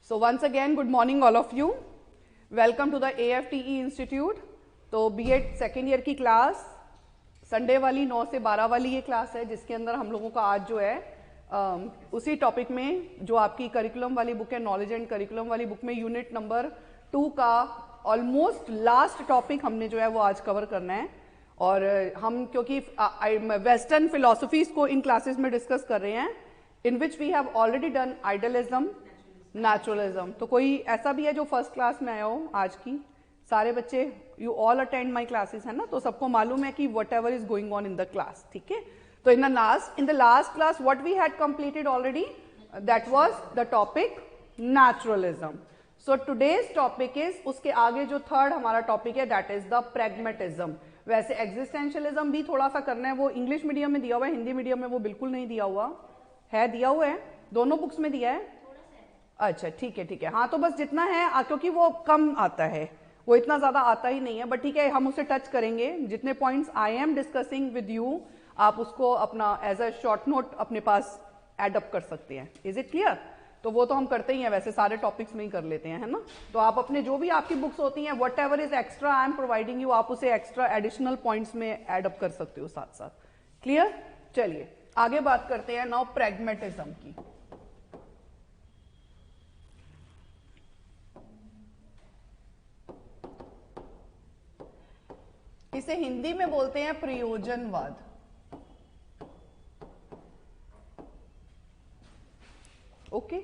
So once again, good morning all of you. Welcome to the AFTE Institute. तो B.Ed second year की class Sunday वाली 9 से 12 वाली ये क्लास है, जिसके अंदर हम लोगों का आज जो है उसी टॉपिक में जो आपकी करिकुलम वाली बुक है, नॉलेज एंड करिकुलम वाली बुक में यूनिट नंबर 2 का ऑलमोस्ट लास्ट टॉपिक हमने जो है वो आज कवर करना है। और हम क्योंकि वेस्टर्न फिलोसफीज को इन क्लासेस में डिस्कस कर रहे हैं, in which we have already done idealism, naturalism. तो कोई ऐसा भी है जो फर्स्ट क्लास में आया हो आज की? सारे बच्चे, you all attend my classes है ना, तो सबको मालूम है कि whatever is going on in the class, ठीक है। तो in the last class what we had completed already, that was the topic naturalism. So today's topic is, उसके आगे जो थर्ड हमारा टॉपिक है दैट इज द प्रैग्मेटिज्म। वैसे existentialism भी थोड़ा सा करना है, वो इंग्लिश मीडियम में दिया हुआ है, हिंदी मीडियम में वो बिल्कुल नहीं दिया हुआ है, दिया हुआ है दोनों बुक्स में दिया है। अच्छा ठीक है ठीक है, हाँ तो बस जितना है, क्योंकि वो कम आता है, वो इतना ज्यादा आता ही नहीं है, बट ठीक है हम उसे टच करेंगे। जितने points I am discussing with you, आप उसको अपना एज अ शॉर्ट नोट अपने पास एड अप कर सकते हैं। Is it clear? तो वो तो हम करते ही हैं, वैसे सारे टॉपिक्स में ही कर लेते हैं, है ना। तो आप अपने जो भी आपकी बुक्स होती हैं, what ever is extra I am providing you, आप उसे एक्स्ट्रा एडिशनल पॉइंट्स में एड अप कर सकते हो साथ साथ। क्लियर? चलिए आगे बात करते हैं नाउ प्रैग्मेटिज्म की। इसे हिंदी में बोलते हैं प्रयोजनवाद। Okay,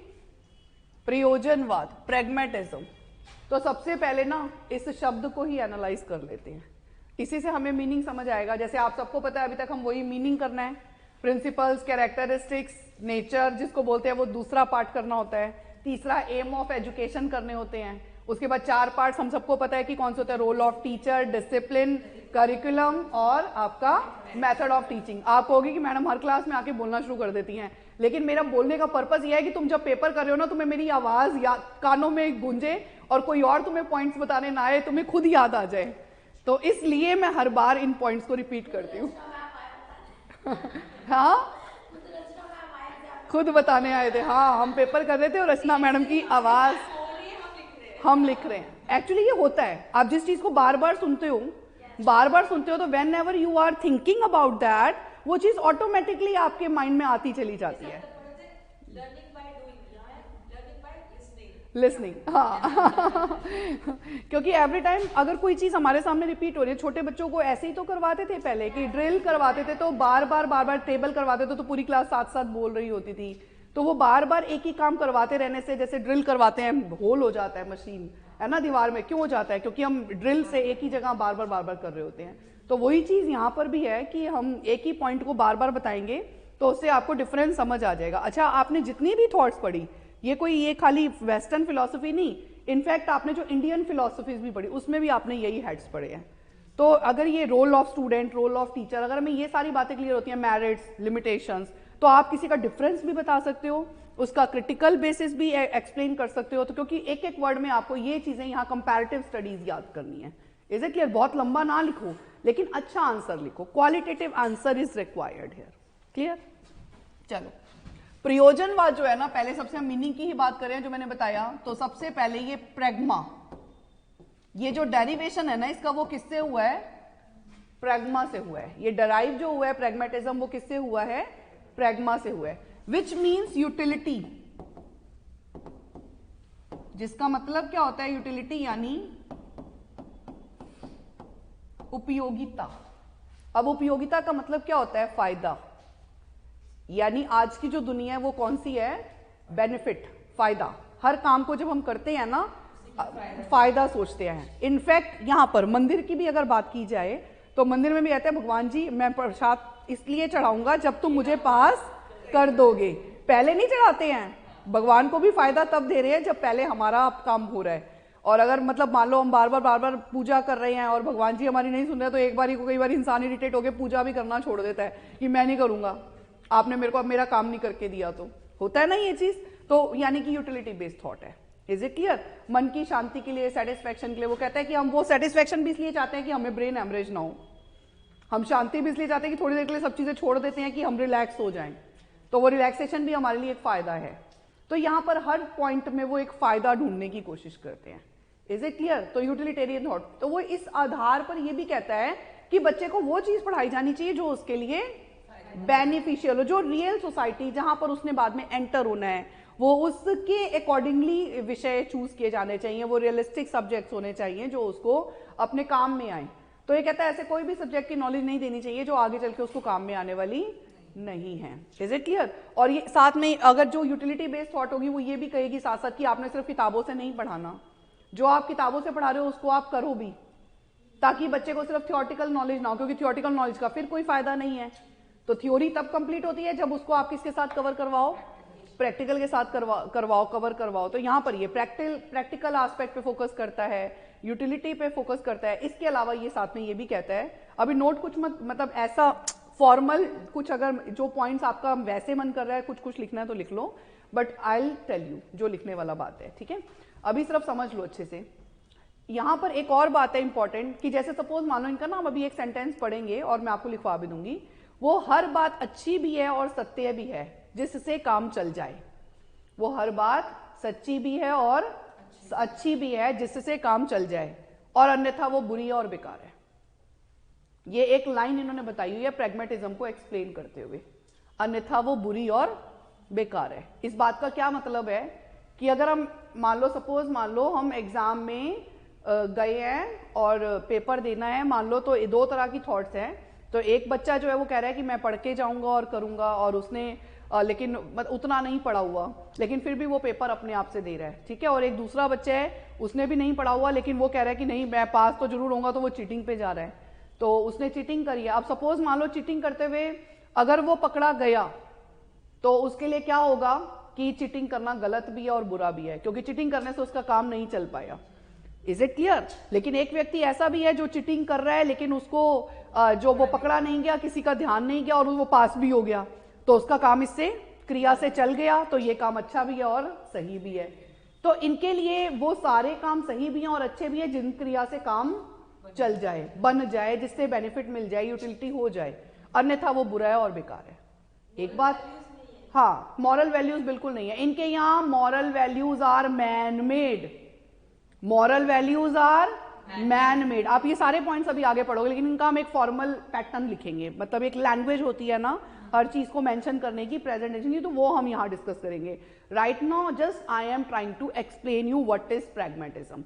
प्रयोजनवाद, pragmatism. तो सबसे पहले ना इस शब्द को ही एनालाइज कर लेते हैं, इसी से हमें मीनिंग समझ आएगा। जैसे आप सबको पता है अभी तक हम वही मीनिंग करना है, प्रिंसिपल्स, कैरेक्टरिस्टिक्स, नेचर जिसको बोलते हैं वो दूसरा पार्ट करना होता है, तीसरा एम ऑफ एजुकेशन करने होते हैं, उसके बाद 4 पार्ट्स हम सबको पता है कि कौन से होते हैं, role of teacher, discipline, curriculum और आपका मेथड ऑफ टीचिंग। आप कहोगे कि मैडम हर क्लास में आके बोलना शुरू कर देती हैं, लेकिन मेरा बोलने का पर्पस यह है कि तुम जब पेपर कर रहे हो ना, तुम्हें मेरी आवाज कानों में गूंजे और कोई और तुम्हें पॉइंट्स बताने ना आए, तुम्हें खुद याद आ जाए। तो इसलिए मैं हर बार इन पॉइंट्स को रिपीट करती हूँ। हाँ खुद बताने आए थे, हाँ हम पेपर कर रहे थे और रचना मैडम की आवाज हम लिख रहे हैं। एक्चुअली ये होता है, आप जिस चीज को बार बार सुनते हो तो whenever you are thinking about that, वो चीज ऑटोमेटिकली आपके माइंड में आती चली जाती है। लिसनिंग, हाँ क्योंकि एवरी टाइम अगर कोई चीज हमारे सामने रिपीट हो रही है, छोटे बच्चों को ऐसे ही तो करवाते थे पहले कि ड्रिल करवाते थे, तो बार बार टेबल करवाते थे, तो पूरी क्लास साथ साथ बोल रही होती थी। तो वो बार बार एक ही काम करवाते रहने से, जैसे ड्रिल करवाते हैं, होल हो जाता है मशीन, है ना, दीवार में। क्यों हो जाता है? क्योंकि हम ड्रिल से एक ही जगह बार बार कर रहे होते हैं। तो वही चीज यहाँ पर भी है कि हम एक ही पॉइंट को बार बार बताएंगे, तो उससे आपको डिफरेंस समझ आ जाएगा। अच्छा, आपने जितनी भी थॉट्स पढ़ी, ये खाली वेस्टर्न फिलोसफी नहीं, इनफैक्ट आपने जो इंडियन फिलोसफीज भी पढ़ी, उसमें भी आपने यही हेड्स पढ़े हैं। तो अगर ये role of student, role of teacher, अगर हमें ये सारी बातें क्लियर होती हैं, मेरिट्स, लिमिटेशंस, तो आप किसी का डिफरेंस भी बता सकते हो, उसका क्रिटिकल बेसिस भी एक्सप्लेन कर सकते हो। तो क्योंकि एक एक वर्ड में आपको ये चीजें यहाँ कंपैरेटिव स्टडीज याद करनी है। Is it clear? बहुत लंबा ना लिखो, लेकिन अच्छा आंसर लिखो, qualitative answer is required here. Clear? चलो, प्रयोजनवाद जो है ना, पहले सबसे हम मीनिंग की ही बात करें जो मैंने बताया, तो सबसे पहले ये प्रैग्मा, ये जो डेरिवेशन है ना इसका, वो किससे हुआ है? प्रैग्मा से हुआ है। ये डराइव जो हुआ है प्रैग्मेटिज्म, वो किससे हुआ है? प्रैग्मा से हुआ है। विच मीन्स यूटिलिटी, जिसका मतलब क्या होता है? यूटिलिटी यानी उपयोगिता। अब उपयोगिता का मतलब क्या होता है? फायदा। यानी आज की जो दुनिया है वो कौन सी है? बेनिफिट, फायदा। हर काम को जब हम करते हैं ना, फायदा सोचते हैं। इनफैक्ट यहां पर मंदिर की भी अगर बात की जाए, तो मंदिर में भी कहते हैं भगवान जी मैं प्रसाद इसलिए चढ़ाऊंगा जब तुम मुझे पास कर दोगे। पहले नहीं चढ़ाते हैं, भगवान को भी फायदा तब दे रहे हैं जब पहले हमारा काम हो रहा है। और अगर मतलब मान लो हम बार बार पूजा कर रहे हैं और भगवान जी हमारी नहीं सुन रहे, तो एक बार को कई बार इंसान इरिटेट होकर पूजा भी करना छोड़ देता है कि मैं नहीं करूंगा, आपने मेरे को मेरा काम नहीं करके दिया। तो होता है ना ये चीज। तो यानी कि यूटिलिटी बेस्ड थॉट है। Is it clear? मन की शांति के लिए, सेटिस्फेक्शन के लिए, वो कहता है कि हम वो सेटिस्फेक्शन भी इसलिए चाहते हैं कि हमें ब्रेन हेमरेज ना हो, हम शांति भी इसलिए चाहते हैं कि थोड़ी देर के लिए सब चीजें छोड़ देते हैं कि हम रिलैक्स हो जाएं। तो वो रिलैक्सेशन भी हमारे लिए एक फायदा है। तो यहां पर हर पॉइंट में वो एक फायदा ढूंढने की कोशिश करते हैं। Is it clear? तो यूटिलिटेरियन थॉट, तो वो इस आधार पर ये भी कहता है कि बच्चे को वो चीज पढ़ाई जानी चाहिए जो उसके लिए बेनिफिशियल हो, जो रियल सोसाइटी जहां पर उसने बाद में एंटर होना है वो उसके अकॉर्डिंगली विषय चूज किए जाने चाहिए, वो रियलिस्टिक सब्जेक्ट्स होने चाहिए जो उसको अपने काम में आए। तो ये कहता है ऐसे कोई भी सब्जेक्ट की नॉलेज नहीं देनी चाहिए जो आगे चल के उसको काम में आने वाली नहीं है। Is it clear? और ये साथ में अगर जो यूटिलिटी बेस्ड थॉट होगी वो ये भी कहेगी साथ साथ कि आपने सिर्फ किताबों से नहीं पढ़ाना, जो आप किताबों से पढ़ा रहे हो उसको आप करो भी, ताकि बच्चे को सिर्फ थियोरेटिकल नॉलेज ना हो, क्योंकि थियोरेटिकल नॉलेज का फिर कोई फायदा नहीं है। तो थ्योरी तब कंप्लीट होती है जब उसको आप किसके साथ कवर करवाओ, प्रैक्टिकल के साथ कवर करवाओ। तो यहां पर ये प्रैक्टिकल एस्पेक्ट पे फोकस करता है, यूटिलिटी पे फोकस करता है। इसके अलावा ये साथ में ये भी कहता है, अभी नोट कुछ मतलब ऐसा फॉर्मल कुछ, अगर जो पॉइंट्स आपका वैसे मन कर रहा है कुछ लिखना है तो लिख लो, but I will tell you जो लिखने वाला बात है, ठीक है? अभी सिर्फ समझ लो अच्छे से। यहां पर एक और बात है इंपॉर्टेंट कि जैसे सपोज मान लो इनका ना हम अभी एक सेंटेंस पढ़ेंगे और मैं आपको लिखवा भी दूंगी, वो हर बात अच्छी भी है और सत्य भी है जिससे काम चल जाए। वो हर बात सच्ची भी है और अच्छी भी है जिससे काम चल जाए, और अन्यथा वो बुरी और बेकार है। ये एक लाइन इन्होंने बताई हुई है प्रैग्मेटिज्म को एक्सप्लेन करते हुए, अन्यथा वो बुरी और बेकार है। इस बात का क्या मतलब है कि अगर हम सपोज मान लो हम एग्जाम में गए हैं और पेपर देना है, मान लो, तो दो तरह की थॉट्स हैं। तो एक बच्चा जो है वो कह रहा है कि मैं पढ़ के जाऊंगा और करूंगा, और उसने लेकिन उतना नहीं पढ़ा हुआ, लेकिन फिर भी वो पेपर अपने आप से दे रहा है, ठीक है? और एक दूसरा बच्चा है, उसने भी नहीं पढ़ा हुआ लेकिन वो कह रहा है कि नहीं मैं पास तो जरूर होऊंगा, तो वो चीटिंग पे जा रहा है। तो उसने चीटिंग करी है। अब सपोज मान लो चीटिंग करते हुए अगर वो पकड़ा गया तो उसके लिए क्या होगा कि चीटिंग करना गलत भी है और बुरा भी है, क्योंकि चीटिंग करने से उसका काम नहीं चल पाया। Is it clear? लेकिन एक व्यक्ति ऐसा भी है जो चीटिंग कर रहा है लेकिन उसको जो वो पकड़ा नहीं गया, किसी का ध्यान नहीं गया और वो पास भी हो गया, तो उसका काम इससे क्रिया से चल गया, तो ये काम अच्छा भी है और सही भी है। तो इनके लिए वो सारे काम सही भी हैं और अच्छे भी हैं जिन क्रिया से काम चल जाए, बन जाए, जिससे बेनिफिट मिल जाए, यूटिलिटी हो जाए, अन्यथा वो बुरा है और बेकार है। एक बात, हाँ, मॉरल वैल्यूज बिल्कुल नहीं है इनके यहाँ। Moral values are man made, moral values are man made. आप ये सारे पॉइंट्स अभी आगे पढ़ोगे, लेकिन इनका हम एक फॉर्मल पैटर्न लिखेंगे, मतलब एक लैंग्वेज होती है ना हर चीज को मेंशन करने की, प्रेजेंटेशन की, तो वो हम यहां डिस्कस करेंगे। Right now just I am trying to explain you what is pragmatism.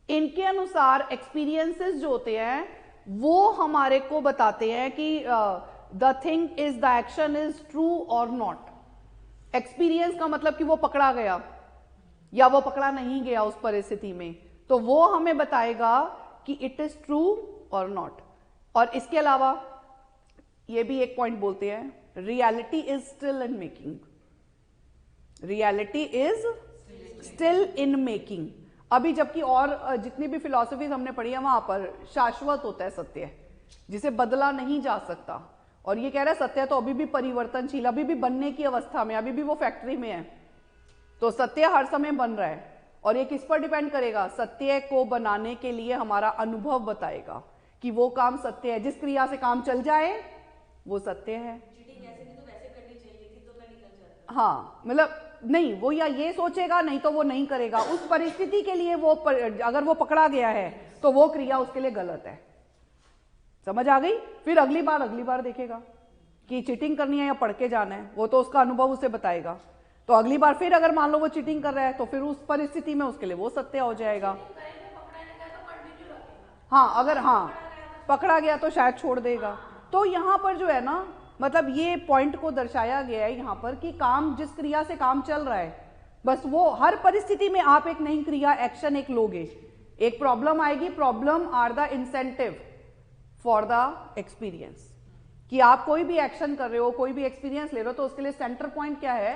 इनके अनुसार एक्सपीरियंसेस जो होते हैं वो हमारे को बताते हैं कि the thing is the action is true और नॉट। एक्सपीरियंस का मतलब कि वो पकड़ा गया या वो पकड़ा नहीं गया उस परिस्थिति में, तो वो हमें बताएगा कि इट इज ट्रू और नॉट। और इसके अलावा ये भी एक पॉइंट बोलते हैं, reality is still in making, reality is still in making. अभी जबकि और जितनी भी फिलॉसफीज हमने पढ़ी है वहां पर शाश्वत होता है सत्य, जिसे बदला नहीं जा सकता। और ये कह रहा है सत्य तो अभी भी परिवर्तनशील, अभी भी बनने की अवस्था में, अभी भी वो फैक्ट्री में है, तो सत्य हर समय बन रहा है। और ये किस पर डिपेंड करेगा? सत्य को बनाने के लिए हमारा अनुभव बताएगा कि वो काम सत्य है, जिस क्रिया से काम चल जाए वो सत्य है। हाँ, मतलब नहीं, वो या ये सोचेगा नहीं तो वो नहीं करेगा, उस परिस्थिति के लिए वो अगर वो पकड़ा गया है तो वो क्रिया उसके लिए गलत है। समझ आ गई? फिर अगली बार देखेगा कि चीटिंग करनी है या पढ़ के जाना है, वो तो उसका अनुभव उसे बताएगा। तो अगली बार फिर अगर मान लो वो चीटिंग कर रहा है तो फिर उस परिस्थिति में उसके लिए वो सत्य हो जाएगा। हाँ, अगर पकड़ा गया तो शायद छोड़ देगा। तो यहां पर जो है ना, मतलब ये पॉइंट को दर्शाया गया है यहां पर कि काम, जिस क्रिया से काम चल रहा है, बस वो हर परिस्थिति में आप एक नई क्रिया, एक्शन एक लोगे, एक प्रॉब्लम आएगी, problem are the incentive for the experience. कि आप कोई भी एक्शन कर रहे हो, कोई भी एक्सपीरियंस ले रहे हो, तो उसके लिए सेंटर पॉइंट क्या है?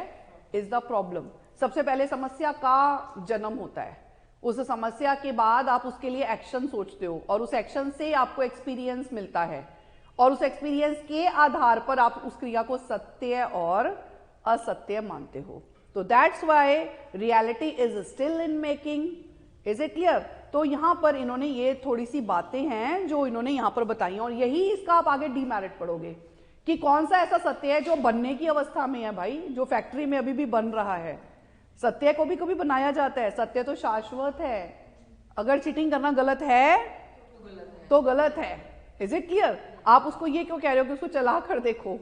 Is the problem. सबसे पहले समस्या का जन्म होता है, उस समस्या के बाद आप उसके लिए एक्शन सोचते हो और उस एक्शन से आपको एक्सपीरियंस मिलता है, और उस एक्सपीरियंस के आधार पर आप उस क्रिया को सत्य और असत्य मानते हो। तो that's why reality is still in making. Is it clear? तो यहां पर इन्होंने ये थोड़ी सी बातें हैं जो इन्होंने यहां पर बताई, और यही इसका आप आगे डीमेरिट पढ़ोगे कि कौन सा ऐसा सत्य है जो बनने की अवस्था में है भाई, जो फैक्ट्री में अभी भी बन रहा है। सत्य को भी कभी बनाया जाता है, सत्य तो शाश्वत है। अगर चीटिंग करना गलत है तो गलत है। Is it clear? आप उसको ये क्यों कह रहे हो कि उसको चला कर देखो?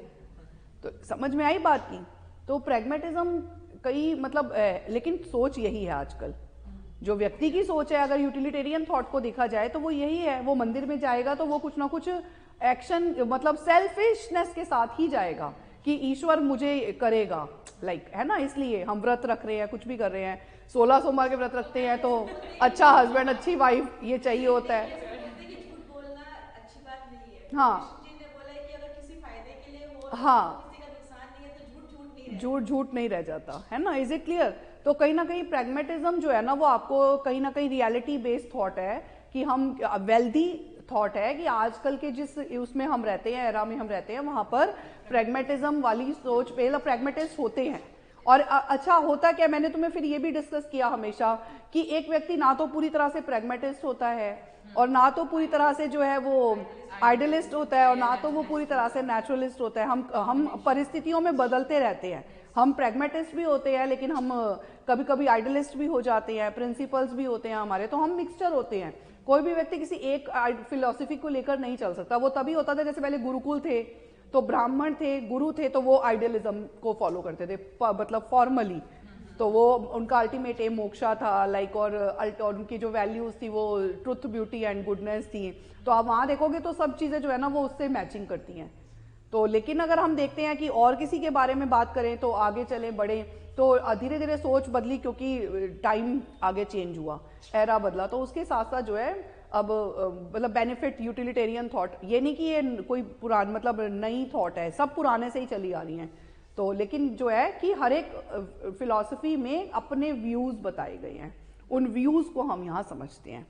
तो समझ में आई बात की? तो प्रैग्मेटिज्म कई मतलब लेकिन सोच यही है आजकल, जो व्यक्ति की सोच है। अगर यूटिलिटेरियन थॉट को देखा जाए तो वो यही है। वो मंदिर में जाएगा तो वो कुछ ना कुछ एक्शन मतलब सेल्फिशनेस के साथ ही जाएगा कि ईश्वर मुझे करेगा, लाइक है ना। इसलिए हम व्रत रख रहे हैं, कुछ भी कर रहे हैं, 16 सोमवार के व्रत रखते हैं तो अच्छा हस्बैंड, अच्छी वाइफ ये चाहिए होता है। हाँ हाँ, झूठ झूठ नहीं रह जाता है ना। Is it clear? तो कहीं ना कहीं प्रैग्मेटिज्म जो है ना वो आपको कहीं ना कहीं रियलिटी बेस्ड थॉट है कि हम वेल्दी थॉट है कि आजकल के जिस उसमें हम रहते हैं, एरा में हम रहते हैं, वहां पर प्रैग्मेटिज्म वाली सोच पे प्रैग्मेटिस्ट होते हैं। और अच्छा होता क्या, मैंने तुम्हें फिर ये भी डिस्कस किया हमेशा कि एक व्यक्ति ना तो पूरी तरह से प्रैग्मेटिस्ट होता है और ना तो पूरी तरह से जो है वो आइडियलिस्ट होता है और ना तो वो पूरी तरह से नेचुरलिस्ट होता है। हम परिस्थितियों में बदलते रहते हैं। हम प्रैग्मेटिस्ट भी होते हैं लेकिन हम कभी कभी आइडियलिस्ट भी हो जाते हैं, प्रिंसिपल्स भी होते हैं हमारे, तो हम मिक्सचर होते हैं। कोई भी व्यक्ति किसी एक फिलोसफी को लेकर नहीं चल सकता। वो तभी होता था जैसे पहले गुरुकुल थे तो ब्राह्मण थे, गुरु थे, तो वो आइडियलिज्म को फॉलो करते थे मतलब फॉर्मली, तो वो उनका अल्टीमेट एम मोक्षा था लाइक, और उनकी जो वैल्यूज थी वो ट्रुथ, ब्यूटी एंड गुडनेस थी। तो आप वहां देखोगे तो सब चीजें जो है ना वो उससे मैचिंग करती हैं। तो लेकिन अगर हम देखते हैं कि और किसी के बारे में बात करें तो आगे चले बढ़े तो धीरे धीरे सोच बदली क्योंकि टाइम आगे चेंज हुआ, एरा बदला, तो उसके साथ साथ जो है अब मतलब बेनिफिट यूटिलिटेरियन थॉट, ये नहीं कि ये कोई पुरान मतलब नई थॉट है, सब पुराने से ही चली आ रही हैं। तो लेकिन जो है कि हर एक फिलॉसफी में अपने व्यूज बताए गए हैं, उन व्यूज को हम यहाँ समझते हैं।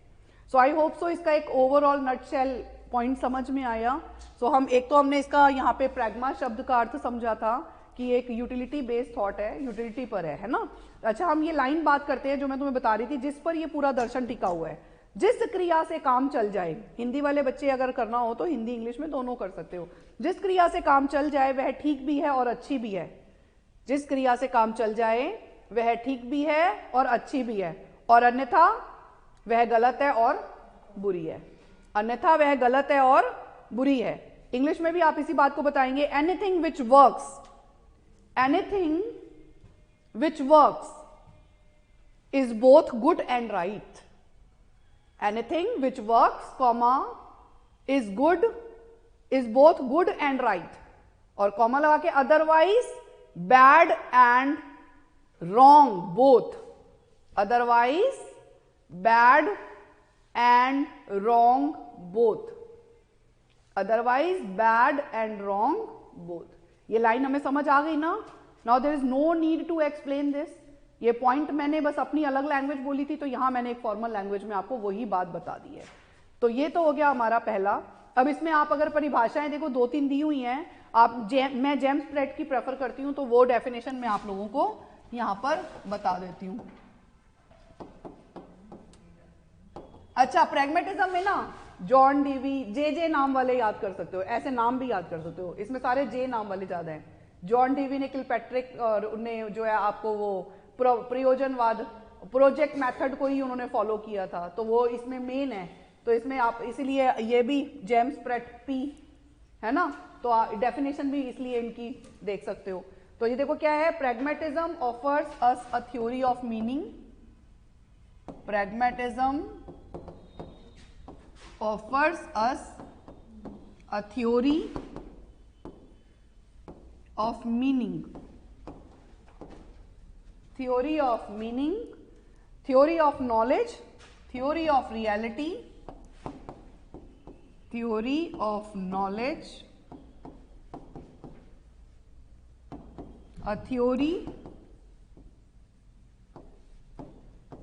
सो आई होप सो इसका एक ओवरऑल नटशेल पॉइंट समझ में आया। सो हम एक तो हमने इसका यहाँ पे प्रैग्मा शब्द का अर्थ समझा था कि एक यूटिलिटी बेस्ड थॉट है, यूटिलिटी पर है ना। अच्छा, हम ये लाइन बात करते हैं जो मैं तुम्हें बता रही थी, जिस पर ये पूरा दर्शन टिका हुआ है। जिस क्रिया से काम चल जाए, हिंदी वाले बच्चे अगर करना हो तो हिंदी इंग्लिश में दोनों कर सकते हो। जिस क्रिया से काम चल जाए वह ठीक भी है और अच्छी भी है। जिस क्रिया से काम चल जाए वह ठीक भी है और अच्छी भी है, और अन्यथा वह गलत है और बुरी है। अन्यथा वह गलत है और बुरी है। इंग्लिश में भी आप इसी बात को बताएंगे, anything which works, anything which works is both good and right. Anything which works, comma, is good, is both good and right, और कॉमा लगा के otherwise bad and wrong both, otherwise bad and wrong both, otherwise bad and wrong both। ये line हमें समझ आ गई ना? Now there is no need to explain this। ये point मैंने बस अपनी अलग लैंग्वेज बोली थी, तो यहां मैंने एक फॉर्मल लैंग्वेज में आपको वही बात बता दी है। तो ये तो हो गया हमारा पहला। अब इसमें आप अगर परिभाषाएं देखो, 2-3 दी हुई हैं। मैं जेम्स प्रेट की प्रेफर करती हूं, तो वो डेफिनेशन मैं आप लोगों को यहां पर बता देती हूं। अच्छा, प्रैग्मेटिज्म में ना जॉन डीवी, जे नाम वाले याद कर सकते हो, ऐसे नाम भी याद कर सकते हो। इसमें सारे जे नाम वाले ज्यादा हैं। जॉन डीवी ने किलपैट्रिक और उन्हें जो है आपको वो प्रयोजनवाद प्रोजेक्ट मेथड को ही उन्होंने फॉलो किया था, तो वो इसमें मेन है। तो इसमें आप इसीलिए ये भी जेम्स प्रेट पी है ना, तो डेफिनेशन भी इसलिए इनकी देख सकते हो। तो ये देखो क्या है, pragmatism offers us a theory of meaning. Pragmatism offers us a theory of meaning, theory of meaning, theory of knowledge, theory of reality, theory of knowledge, a theory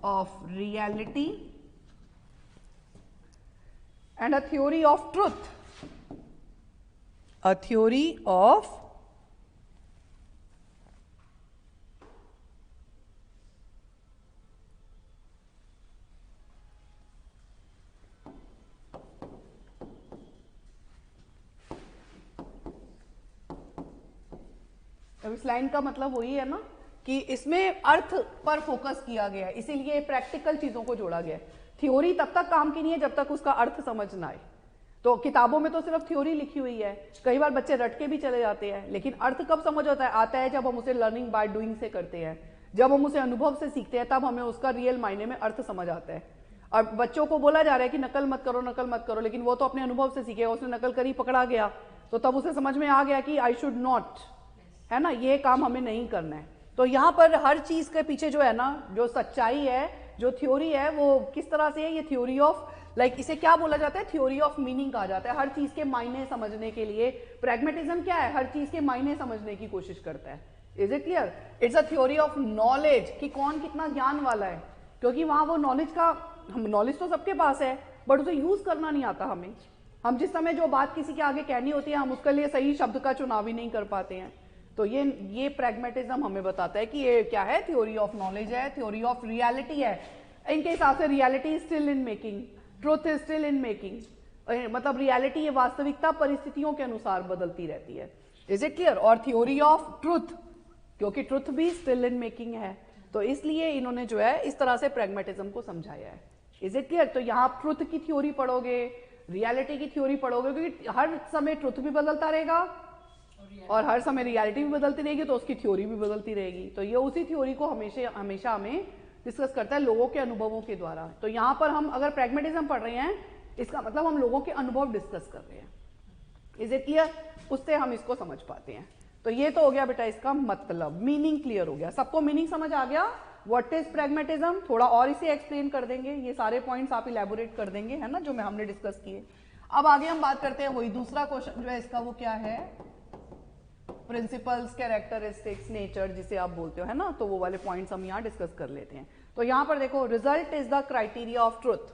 of reality, and a theory of truth, a theory of अब इस line का मतलब वही है ना कि इसमें अर्थ पर फोकस किया गया है, इसीलिए प्रैक्टिकल चीजों को जोड़ा गया है। थ्योरी तब तक काम की नहीं है जब तक उसका अर्थ समझ ना आए। तो किताबों में तो सिर्फ थ्योरी लिखी हुई है, कई बार बच्चे रट के भी चले जाते हैं, लेकिन अर्थ कब समझ आता है जब हम उसे लर्निंग बाय डूइंग से करते हैं, जब हम उसे अनुभव से सीखते हैं, तब हमें उसका रियल मायने में अर्थ समझ आता है। और बच्चों को बोला जा रहा है कि नकल मत करो, लेकिन वो तो अपने अनुभव से सीखेगा, उसने नकल करी, पकड़ा गया, तो तब उसे समझ में आ गया कि आई शुड नॉट, है ना, ये काम हमें नहीं करना है। तो यहाँ पर हर चीज के पीछे जो है ना, जो सच्चाई है, जो थ्योरी है, वो किस तरह से है, ये थ्योरी ऑफ इसे क्या बोला जाता है, थ्योरी ऑफ मीनिंग कहा जाता है। हर चीज के मायने समझने के लिए प्रैग्मेटिज्म क्या है, हर चीज के मायने समझने की कोशिश करता है। Is it clear? It's a theory of knowledge, कि कौन कितना ज्ञान वाला है, क्योंकि वहां वो नॉलेज तो सबके पास है, बट उसे यूज करना नहीं आता हमें। हम जिस समय जो बात किसी के आगे कहनी होती है, हम उसके लिए सही शब्द का चुनाव ही नहीं कर पाते हैं। तो ये प्रैग्मेटिज्म हमें बताता है कि ये क्या है, थ्योरी ऑफ नॉलेज है, थ्योरी ऑफ रियलिटी है। इनके हिसाब से reality is still in making, truth is still in making, मतलब रियलिटी, ये वास्तविकता परिस्थितियों के अनुसार बदलती रहती है। Is it clear? और थ्योरी ऑफ ट्रुथ, क्योंकि ट्रुथ भी स्टिल इन मेकिंग है, तो इसलिए इन्होंने जो है इस तरह से प्रैग्मेटिज्म को समझाया है। Is it clear? तो यहाँ आप ट्रुथ की थ्योरी पढ़ोगे, रियलिटी की थ्योरी पढ़ोगे, क्योंकि हर समय ट्रुथ भी बदलता रहेगा और हर समय रियलिटी भी बदलती रहेगी, तो उसकी थ्योरी भी बदलती रहेगी। तो ये उसी थ्योरी को हमेशा हमें डिस्कस करता है लोगों के अनुभवों के द्वारा। तो यहाँ पर हम अगर प्रैग्मेटिज्म पढ़ रहे हैं, इसका मतलब हम लोगों के अनुभव डिस्कस कर रहे हैं। Is it clear? उससे हम इसको समझ पाते हैं। तो ये तो हो गया बेटा इसका मतलब, मीनिंग क्लियर हो गया, सबको मीनिंग समझ आ गया। व्हाट इज प्रैग्मेटिज्म, थोड़ा और इसे एक्सप्लेन कर देंगे, ये सारे पॉइंट्स आप इलेबोरेट कर देंगे, है ना, जो हमने डिस्कस किए। अब आगे हम बात करते हैं, वही दूसरा क्वेश्चन जो है इसका, वो क्या है, प्रिंसिपल्स, कैरेक्टरिस्टिक्स, नेचर जिसे आप बोलते हो, है ना, तो वो वाले पॉइंट्स हम यहाँ डिस्कस कर लेते हैं। तो यहाँ पर देखो, result is the criteria of truth.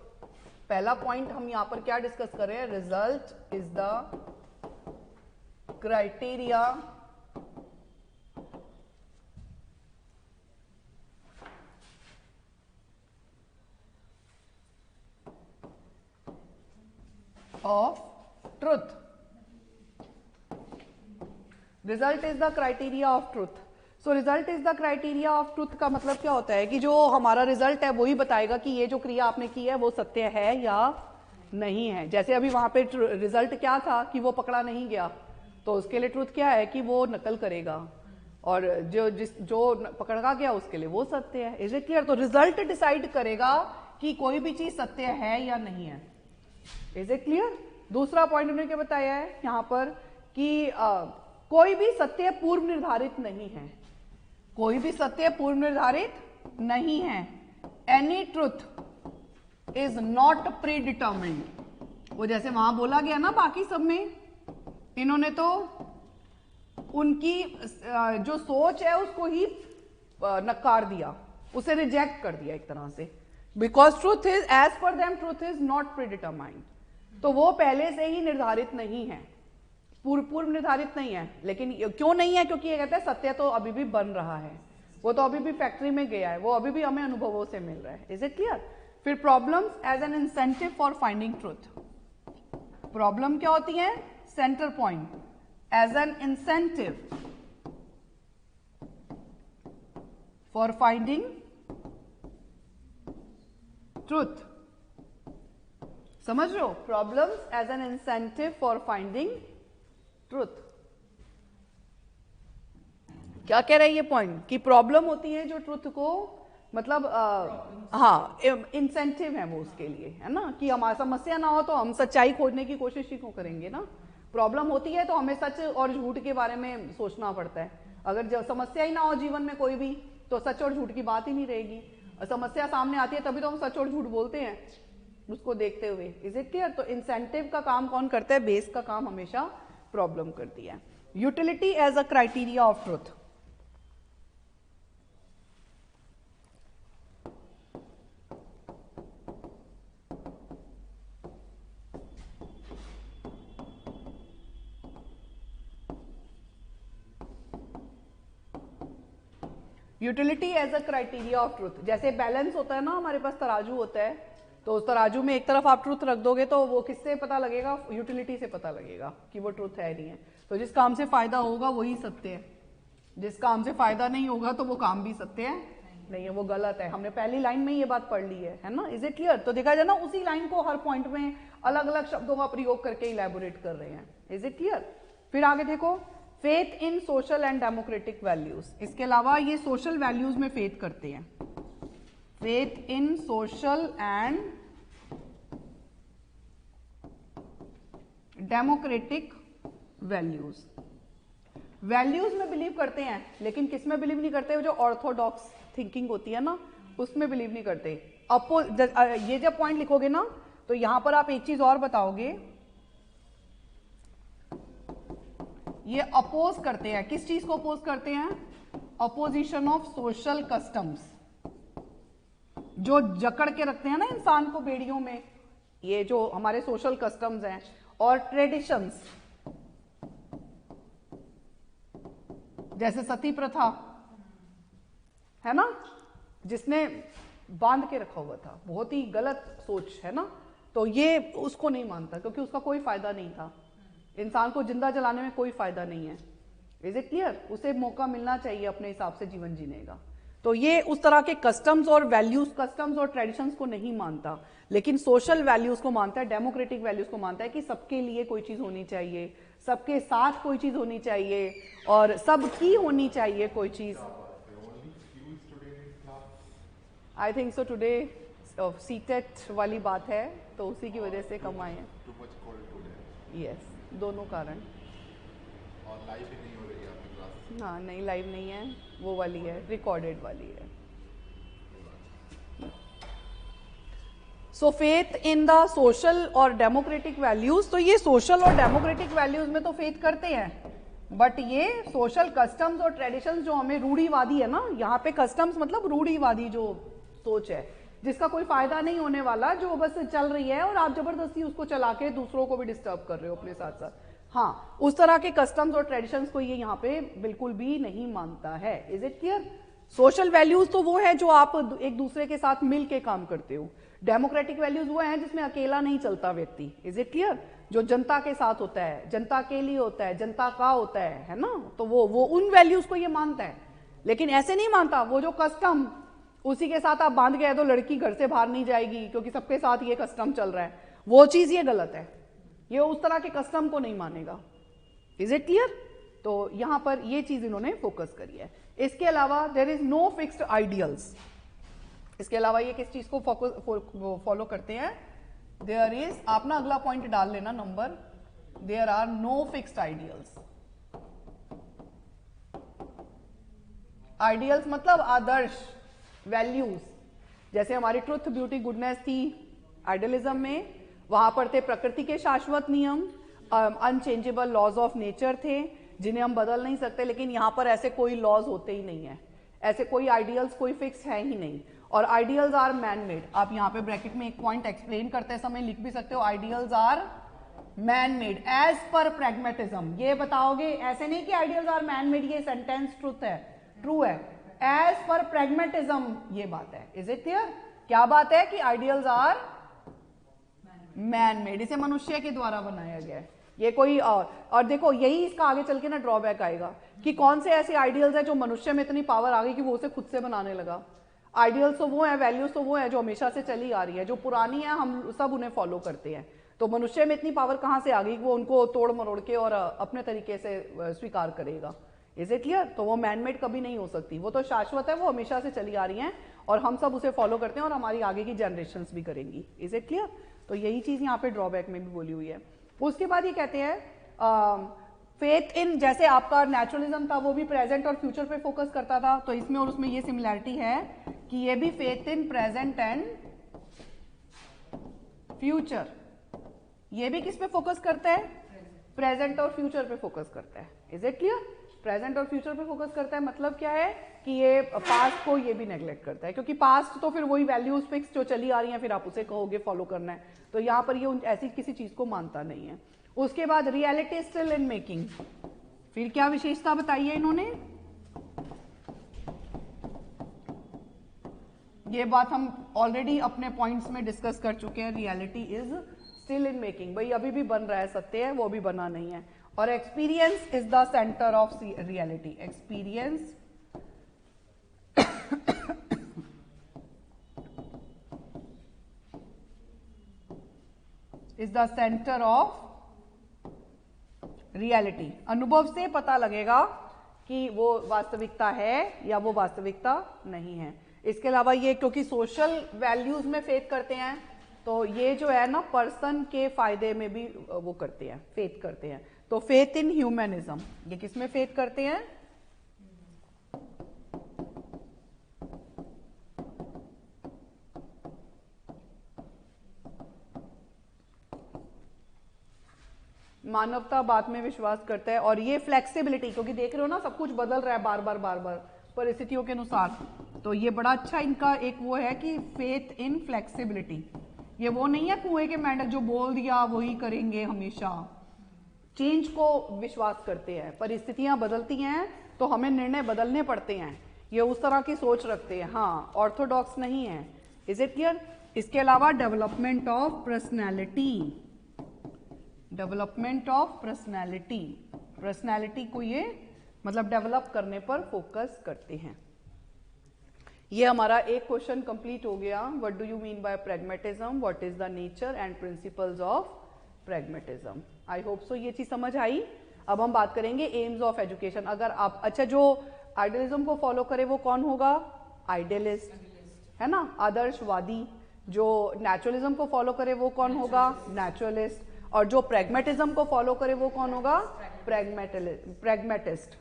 पहला पॉइंट हम यहाँ पर क्या डिस्कस कर रहे हैं, result is the criteria of truth. Result is the criteria of truth. So result is the criteria of truth का मतलब क्या होता है कि जो हमारा रिजल्ट है वही बताएगा कि ये जो क्रिया आपने की है वो सत्य है या नहीं है। जैसे अभी वहां पे रिजल्ट क्या था कि वो पकड़ा नहीं गया, तो उसके लिए ट्रुथ क्या है कि वो नकल करेगा, और जो पकड़ा गया उसके लिए वो सत्य है। Is it clear? तो रिजल्ट डिसाइड करेगा कि कोई भी चीज सत्य है या नहीं है। Is it clear? दूसरा पॉइंट उन्होंने क्या बताया है यहां पर कि कोई भी सत्य पूर्व निर्धारित नहीं है, कोई भी सत्य पूर्व निर्धारित नहीं है। Any truth is not pre determined. वो जैसे वहां बोला गया ना, बाकी सब में इन्होंने तो उनकी जो सोच है उसको ही नकार दिया, उसे रिजेक्ट कर दिया एक तरह से, because truth is, as per them truth is not predetermined. तो वो पहले से ही निर्धारित नहीं है, पूर्व निर्धारित नहीं है। लेकिन क्यों नहीं है? क्योंकि ये कहते हैं सत्य तो अभी भी बन रहा है, वो तो अभी भी फैक्ट्री में गया है, वो अभी भी हमें अनुभवों से मिल रहा है। Is it clear? फिर problems as an incentive for finding truth. Problem क्या होती है? Centre point as an incentive for finding truth. समझ रहे हो? Problems as an incentive for finding truth. क्या कह रहा है ये पॉइंट कि प्रॉब्लम होती है जो ट्रुथ को, मतलब हाँ, इंसेंटिव है वो उसके लिए, है ना, कि हमारी समस्या ना हो तो हम सच्चाई खोजने की कोशिश ही क्यों करेंगे ना। प्रॉब्लम होती है तो हमें सच और झूठ के बारे में सोचना पड़ता है। अगर जब समस्या ही ना हो जीवन में कोई भी, तो सच और झूठ की बात ही नहीं रहेगी। समस्या सामने आती है तभी तो हम सच और झूठ बोलते हैं उसको देखते हुए। Is it clear? तो इंसेंटिव का काम कौन करता है? बेस का काम हमेशा प्रॉब्लम करती है। Utility as a criteria of truth. Utility as a criteria of truth. जैसे बैलेंस होता है ना, हमारे पास तराजू होता है, तो उस तराजू में एक तरफ आप ट्रुथ रख दोगे तो वो किससे पता लगेगा? यूटिलिटी से पता लगेगा कि वो ट्रुथ है नहीं है। तो जिस काम से फायदा होगा वही सत्य है। जिस काम से फायदा नहीं होगा तो वो काम भी सत्य नहीं है, वो गलत है। हमने पहली लाइन में ये बात पढ़ ली है ना। Is it clear? तो देखा जाए ना, उसी लाइन को हर पॉइंट में अलग अलग शब्दों का प्रयोग करके इलेबोरेट कर रहे हैं। Is it clear? फिर आगे देखो, faith in social and democratic values. इसके अलावा ये सोशल वैल्यूज में फेथ करते हैं। Faith in social and democratic values. Values में बिलीव करते हैं, लेकिन किस में बिलीव नहीं करते? जो ऑर्थोडॉक्स थिंकिंग होती है ना, उसमें बिलीव नहीं करते। ये जब पॉइंट लिखोगे ना, तो यहां पर आप एक चीज और बताओगे, ये अपोज करते हैं। किस चीज को अपोज करते हैं? अपोजिशन ऑफ सोशल कस्टम्स, जो जकड़ के रखते हैं ना इंसान को बेड़ियों में, ये जो हमारे सोशल कस्टम्स हैं और ट्रेडिशंस, जैसे सती प्रथा है ना, जिसने बांध के रखा हुआ था, बहुत ही गलत सोच है ना। तो ये उसको नहीं मानता, क्योंकि उसका कोई फायदा नहीं था, इंसान को जिंदा जलाने में कोई फायदा नहीं है। Is it clear? उसे मौका मिलना चाहिए अपने हिसाब से जीवन जीने का। तो ये उस तरह के कस्टम्स और वैल्यूज, कस्टम्स और ट्रेडिशंस को नहीं मानता, लेकिन सोशल वैल्यूज को मानता है, डेमोक्रेटिक वैल्यूज को मानता है कि सबके लिए कोई चीज होनी चाहिए, सबके साथ कोई चीज होनी चाहिए और सबकी होनी चाहिए कोई चीज। I think so today CTET वाली बात है, तो उसी की वजह से कम आए हैं। यस, दोनों कारण। और लाइव ही नहीं हो रही है आपकी क्लास? हाँ, नहीं लाइव नहीं है, वो वाली है, रिकॉर्डेड वाली है। सो फेथ इन द सोशल और डेमोक्रेटिक वैल्यूज। तो ये सोशल और डेमोक्रेटिक वैल्यूज में तो फेथ करते हैं, बट ये सोशल कस्टम्स और ट्रेडिशंस जो हमें रूढ़िवादी है ना, यहाँ पे कस्टम्स मतलब रूढ़िवादी जो सोच है, जिसका कोई फायदा नहीं होने वाला, जो बस चल रही है और आप जबरदस्ती उसको चला के दूसरों को भी डिस्टर्ब कर रहे हो अपने साथ साथ। हाँ, उस तरह के कस्टम्स और ट्रेडिशंस को ये यहाँ पे बिल्कुल भी नहीं मानता है। Is it clear? Social values तो वो है जो आप एक दूसरे के साथ मिल के काम करते हो। डेमोक्रेटिक वैल्यूज वो है जिसमें अकेला नहीं चलता व्यक्ति। Is it clear? जो जनता के साथ होता है, जनता के लिए होता है, जनता का होता है ना, तो वो उन वैल्यूज को ये मानता है। लेकिन ऐसे नहीं मानता वो जो कस्टम, उसी के साथ आप बांध गए तो लड़की घर से बाहर नहीं जाएगी क्योंकि सबके साथ ये कस्टम चल रहा है, वो चीज ये गलत है। ये उस तरह के कस्टम को नहीं मानेगा। Is it clear? तो यहां पर ये चीज इन्होंने फोकस करी है। इसके अलावा there is no fixed ideals. इसके अलावा ये किस चीज को फॉलो करते हैं? देयर इज, आप ना अगला पॉइंट डाल लेना number, there are no fixed ideals. Ideals मतलब आदर्श, वैल्यूज। जैसे हमारी ट्रुथ, ब्यूटी, गुडनेस थी आइडियलिज्म में, वहां पर थे प्रकृति के शाश्वत नियम, अनचेंजेबल लॉज ऑफ नेचर थे जिन्हें हम बदल नहीं सकते। लेकिन यहां पर ऐसे कोई लॉज होते ही नहीं है, ऐसे कोई आइडियल्स कोई फिक्स है ही नहीं। और आइडियल्स आर मैन मेड। आप यहाँ पे ब्रैकेट में एक पॉइंट एक्सप्लेन करते समय लिख भी सकते हो, ideals are man made as per pragmatism. ये बताओगे, ऐसे नहीं कि आइडियल्स आर मैन मेड, ये सेंटेंस ट्रूथ है, ट्रू है। एज पर प्रैग्मेटिज्म ये बात है। Is it clear? क्या बात है कि आइडियल्स आर मैन मेड, इसे मनुष्य के द्वारा बनाया गया है। ये कोई और देखो, यही इसका आगे चल के ना ड्रॉबैक आएगा कि कौन से ऐसे आइडियल्स है जो मनुष्य में इतनी पावर आ गई कि वो उसे खुद से बनाने लगा। आइडियल्स तो वो है, वैल्यूज तो वो है जो हमेशा से चली आ रही है, जो पुरानी है, हम सब उन्हें फॉलो करते हैं। तो मनुष्य में इतनी पावर कहां से आ गई कि वो उनको तोड़ मरोड़ के और अपने तरीके से स्वीकार करेगा। Is it clear? तो वो मैनमेड कभी नहीं हो सकती, वो तो शाश्वत है, वो हमेशा से चली आ रही है और हम सब उसे फॉलो करते हैं और हमारी आगे की जनरेशंस भी करेंगी। Is it clear? तो यही चीज यहाँ पे ड्रॉबैक में भी बोली हुई है। उसके बाद ये कहते हैं फेथ इन, जैसे आपका नेचुरलिज्म था वो भी प्रेजेंट और फ्यूचर पे फोकस करता था, तो इसमें और उसमें ये सिमिलैरिटी है कि ये भी faith in present and future, ये भी किस पे फोकस करता है? प्रेजेंट और फ्यूचर पे फोकस करता है। Is it clear? प्रेजेंट और फ्यूचर पे फोकस करता है, मतलब क्या है कि ये पास्ट को ये भी नेग्लेक्ट करता है, क्योंकि पास्ट तो फिर वही वैल्यूज फिक्स जो चली आ रही हैं, फिर आप उसे कहोगे फॉलो करना है। तो यहाँ पर ये ऐसी किसी चीज को मानता नहीं है। उसके बाद रियलिटी स्टिल इन मेकिंग, फिर क्या विशेषता बताई है इन्होंने? ये बात हम ऑलरेडी अपने पॉइंट्स में डिस्कस कर चुके हैं। Reality is still in making, भाई अभी भी बन रहा है, सत्य है, वो भी बना नहीं है। और experience is the centre of reality. Experience is the centre of reality. अनुभव से पता लगेगा कि वो वास्तविकता है या वो वास्तविकता नहीं है। इसके अलावा ये क्योंकि सोशल वैल्यूज में फेथ करते हैं, तो ये जो है ना पर्सन के फायदे में भी वो करते हैं, फेथ करते हैं। तो फेथ इन ह्यूमनिज्म, ये किसमें फेथ करते हैं? मानवतावाद में विश्वास करता है। और ये फ्लेक्सिबिलिटी, क्योंकि देख रहे हो ना सब कुछ बदल रहा है बार बार परिस्थितियों के अनुसार, तो ये बड़ा अच्छा इनका एक वो है कि फेथ इन फ्लेक्सिबिलिटी। ये वो नहीं है कुएं के मेंढक जो बोल दिया वही करेंगे हमेशा। चेंज को विश्वास करते हैं, परिस्थितियां बदलती हैं तो हमें निर्णय बदलने पड़ते हैं, ये उस तरह की सोच रखते हैं। हाँ, ऑर्थोडॉक्स नहीं है। Is it clear? इसके अलावा development of personality, development of personality, personality को ये मतलब डेवलप करने पर फोकस करते हैं। ये हमारा एक क्वेश्चन कंप्लीट हो गया। What do you mean by pragmatism, what is the nature and principles of pragmatism. I hope so ये चीज समझ आई। अब हम बात करेंगे एम्स ऑफ एजुकेशन। अगर आप अच्छा जो आइडियलिज्म को फॉलो करे वो कौन होगा? आइडियलिस्ट, है ना, आदर्शवादी। जो नेचुरलिज्म को फॉलो करे वो कौन होगा? नेचुरलिस्ट। और जो प्रैग्मेटिज्म को फॉलो करे वो कौन होगा? प्रैग्मेटिस्ट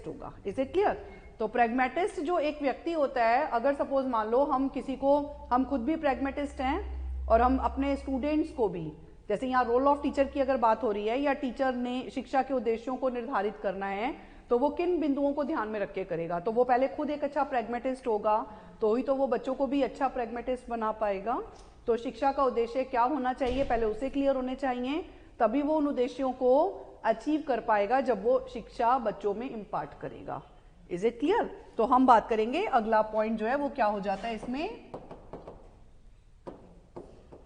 होगा। Is it clear? तो प्रैग्मेटिस्ट जो एक व्यक्ति होता है, अगर सपोज मान लो हम किसी को, हम खुद भी प्रैग्मेटिस्ट हैं और हम अपने स्टूडेंट्स को भी, जैसे यहाँ रोल ऑफ टीचर की अगर बात हो रही है या टीचर ने शिक्षा के उद्देश्यों को निर्धारित करना है, तो वो किन बिंदुओं को ध्यान में रख के करेगा? तो वो पहले खुद एक अच्छा प्रैग्मेटिस्ट होगा, तो ही तो वो बच्चों को भी अच्छा प्रैग्मेटिस्ट बना पाएगा। तो शिक्षा का उद्देश्य क्या होना चाहिए पहले उसे क्लियर होने चाहिए, तभी वो उन उद्देश्यों को अचीव कर पाएगा जब वो शिक्षा बच्चों में इम्पार्ट करेगा। Is it clear? तो हम बात करेंगे, अगला पॉइंट जो है वो क्या हो जाता है इसमें,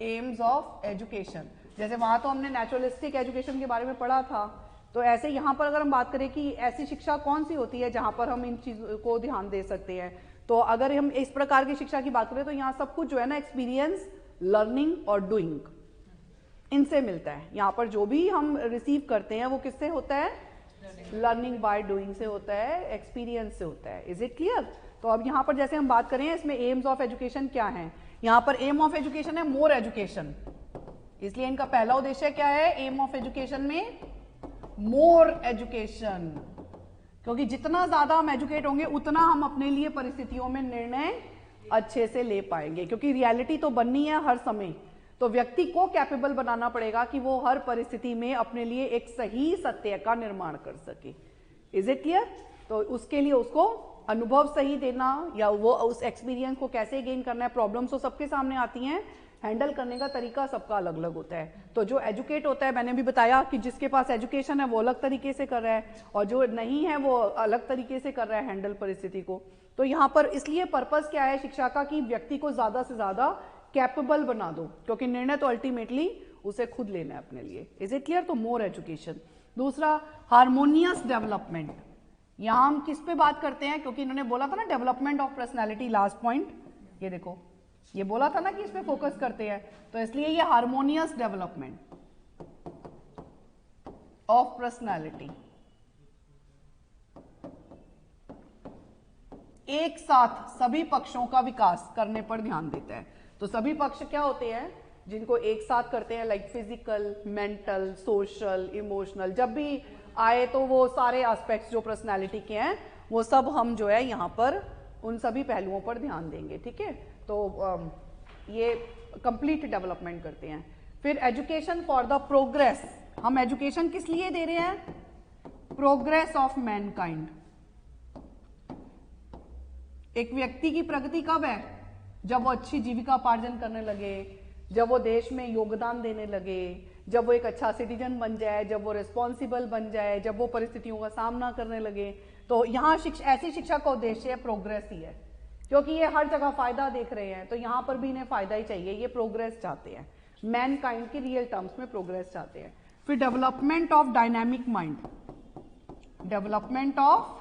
एम्स ऑफ एजुकेशन। जैसे वहां तो हमने नेचुरलिस्टिक एजुकेशन के बारे में पढ़ा था, तो ऐसे यहां पर अगर हम बात करें कि ऐसी शिक्षा कौन सी होती है जहां पर हम इन चीजों को ध्यान दे सकते हैं, तो अगर हम इस प्रकार की शिक्षा की बात करें तो यहाँ सब कुछ जो है ना एक्सपीरियंस, लर्निंग और डूइंग, इनसे मिलता है। यहाँ पर जो भी हम रिसीव करते हैं वो किससे होता है? लर्निंग बाय डूइंग से होता है, एक्सपीरियंस से होता है। Is it clear? तो अब यहाँ पर जैसे हम बात करें इसमें एम्स ऑफ एजुकेशन क्या है, यहाँ पर एम ऑफ एजुकेशन है मोर एजुकेशन, इसलिए इनका पहला उद्देश्य क्या है एम ऑफ एजुकेशन में? More education. क्योंकि जितना ज्यादा हम एजुकेट होंगे उतना हम अपने लिए परिस्थितियों में निर्णय अच्छे से ले पाएंगे, क्योंकि रियलिटी तो बननी है हर समय, तो व्यक्ति को कैपेबल बनाना पड़ेगा कि वो हर परिस्थिति में अपने लिए एक सही सत्य का निर्माण कर सके। Is it clear? तो उसके लिए उसको अनुभव सही देना या वो उस एक्सपीरियंस को कैसे गेन करना है, प्रॉब्लम्स तो सबके सामने आती हैं, हैंडल करने का तरीका सबका अलग अलग होता है। तो जो एजुकेट होता है, मैंने भी बताया कि जिसके पास एजुकेशन है वो अलग तरीके से कर रहा है, और जो नहीं है वो अलग तरीके से कर रहा है हैंडल परिस्थिति को। तो यहाँ पर इसलिए पर्पस क्या है शिक्षा का कि व्यक्ति को ज्यादा से ज्यादा कैपेबल बना दो, क्योंकि निर्णय तो अल्टीमेटली उसे खुद लेना है अपने लिए। Is it clear? तो मोर एजुकेशन। दूसरा, हार्मोनियस डेवलपमेंट। यहां हम किस पे बात करते हैं, क्योंकि इन्होंने बोला था ना development of personality, last point ये देखो, ये बोला था ना कि इस पे फोकस करते हैं, तो इसलिए ये हार्मोनियस डेवलपमेंट ऑफ पर्सनैलिटी, एक साथ सभी पक्षों का विकास करने पर ध्यान देता है। तो सभी पक्ष क्या होते हैं जिनको एक साथ करते हैं, like physical, mental, social, emotional, जब भी आए तो वो सारे एस्पेक्ट्स जो पर्सनालिटी के हैं वो सब हम जो है यहाँ पर उन सभी पहलुओं पर ध्यान देंगे। ठीक है? तो ये कंप्लीट डेवलपमेंट करते हैं। फिर एजुकेशन फॉर द प्रोग्रेस। हम एजुकेशन किस लिए दे रहे हैं? Progress of Mankind. एक व्यक्ति की प्रगति कब है? जब वो अच्छी जीविका उपार्जन करने लगे, जब वो देश में योगदान देने लगे, जब वो एक अच्छा सिटीजन बन जाए, जब वो रिस्पॉन्सिबल बन जाए, जब वो परिस्थितियों का सामना करने लगे। तो यहाँ ऐसी शिक्षा का उद्देश्य प्रोग्रेस ही है, क्योंकि ये हर जगह फायदा देख रहे हैं, तो यहाँ पर भी इन्हें फायदा ही चाहिए, ये प्रोग्रेस चाहते हैं, मैनकाइंड की रियल टर्म्स में प्रोग्रेस चाहते हैं। फिर development of dynamic mind, development of,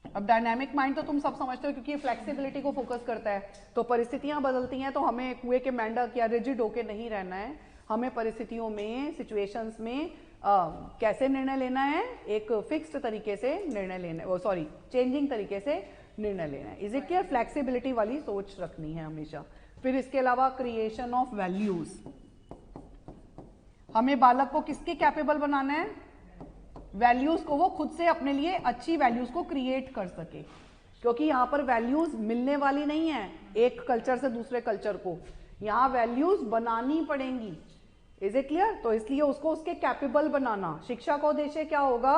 अब डायनामिक माइंड तो तुम सब समझते हो क्योंकि ये फ्लेक्सिबिलिटी को फोकस करता है। तो परिस्थितियां बदलती हैं तो हमें कुएं के मेंढक या रिजिड होके नहीं रहना है, हमें परिस्थितियों में, सिचुएशंस में कैसे निर्णय लेना है, एक फिक्स्ड तरीके से निर्णय लेना, वो सॉरी चेंजिंग तरीके से निर्णय लेना है। Is it clear? फ्लेक्सिबिलिटी वाली सोच रखनी है हमेशा। फिर इसके अलावा क्रिएशन ऑफ वैल्यूज, हमें बालक को किसके कैपेबल बनाना है? वैल्यूज को, वो खुद से अपने लिए अच्छी वैल्यूज को क्रिएट कर सके, क्योंकि यहाँ पर वैल्यूज मिलने वाली नहीं है एक कल्चर से दूसरे कल्चर को, यहाँ वैल्यूज बनानी पड़ेंगी। Is it clear? तो इसलिए उसको उसके कैपेबल बनाना, शिक्षा का उद्देश्य क्या होगा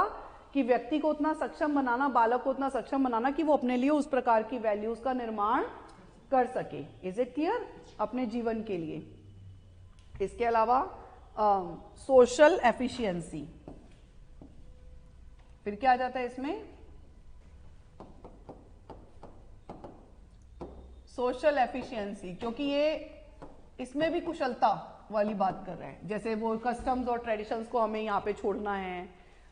कि व्यक्ति को उतना सक्षम बनाना, बालक को उतना सक्षम बनाना कि वो अपने लिए उस प्रकार की वैल्यूज का निर्माण कर सके। Is it clear? अपने जीवन के लिए। इसके अलावा सोशल एफिशिएंसी, फिर क्या आ जाता है इसमें? सोशल एफिशिएंसी, क्योंकि ये इसमें भी कुशलता वाली बात कर रहे हैं, जैसे वो कस्टम्स और ट्रेडिशंस को हमें यहाँ पे छोड़ना है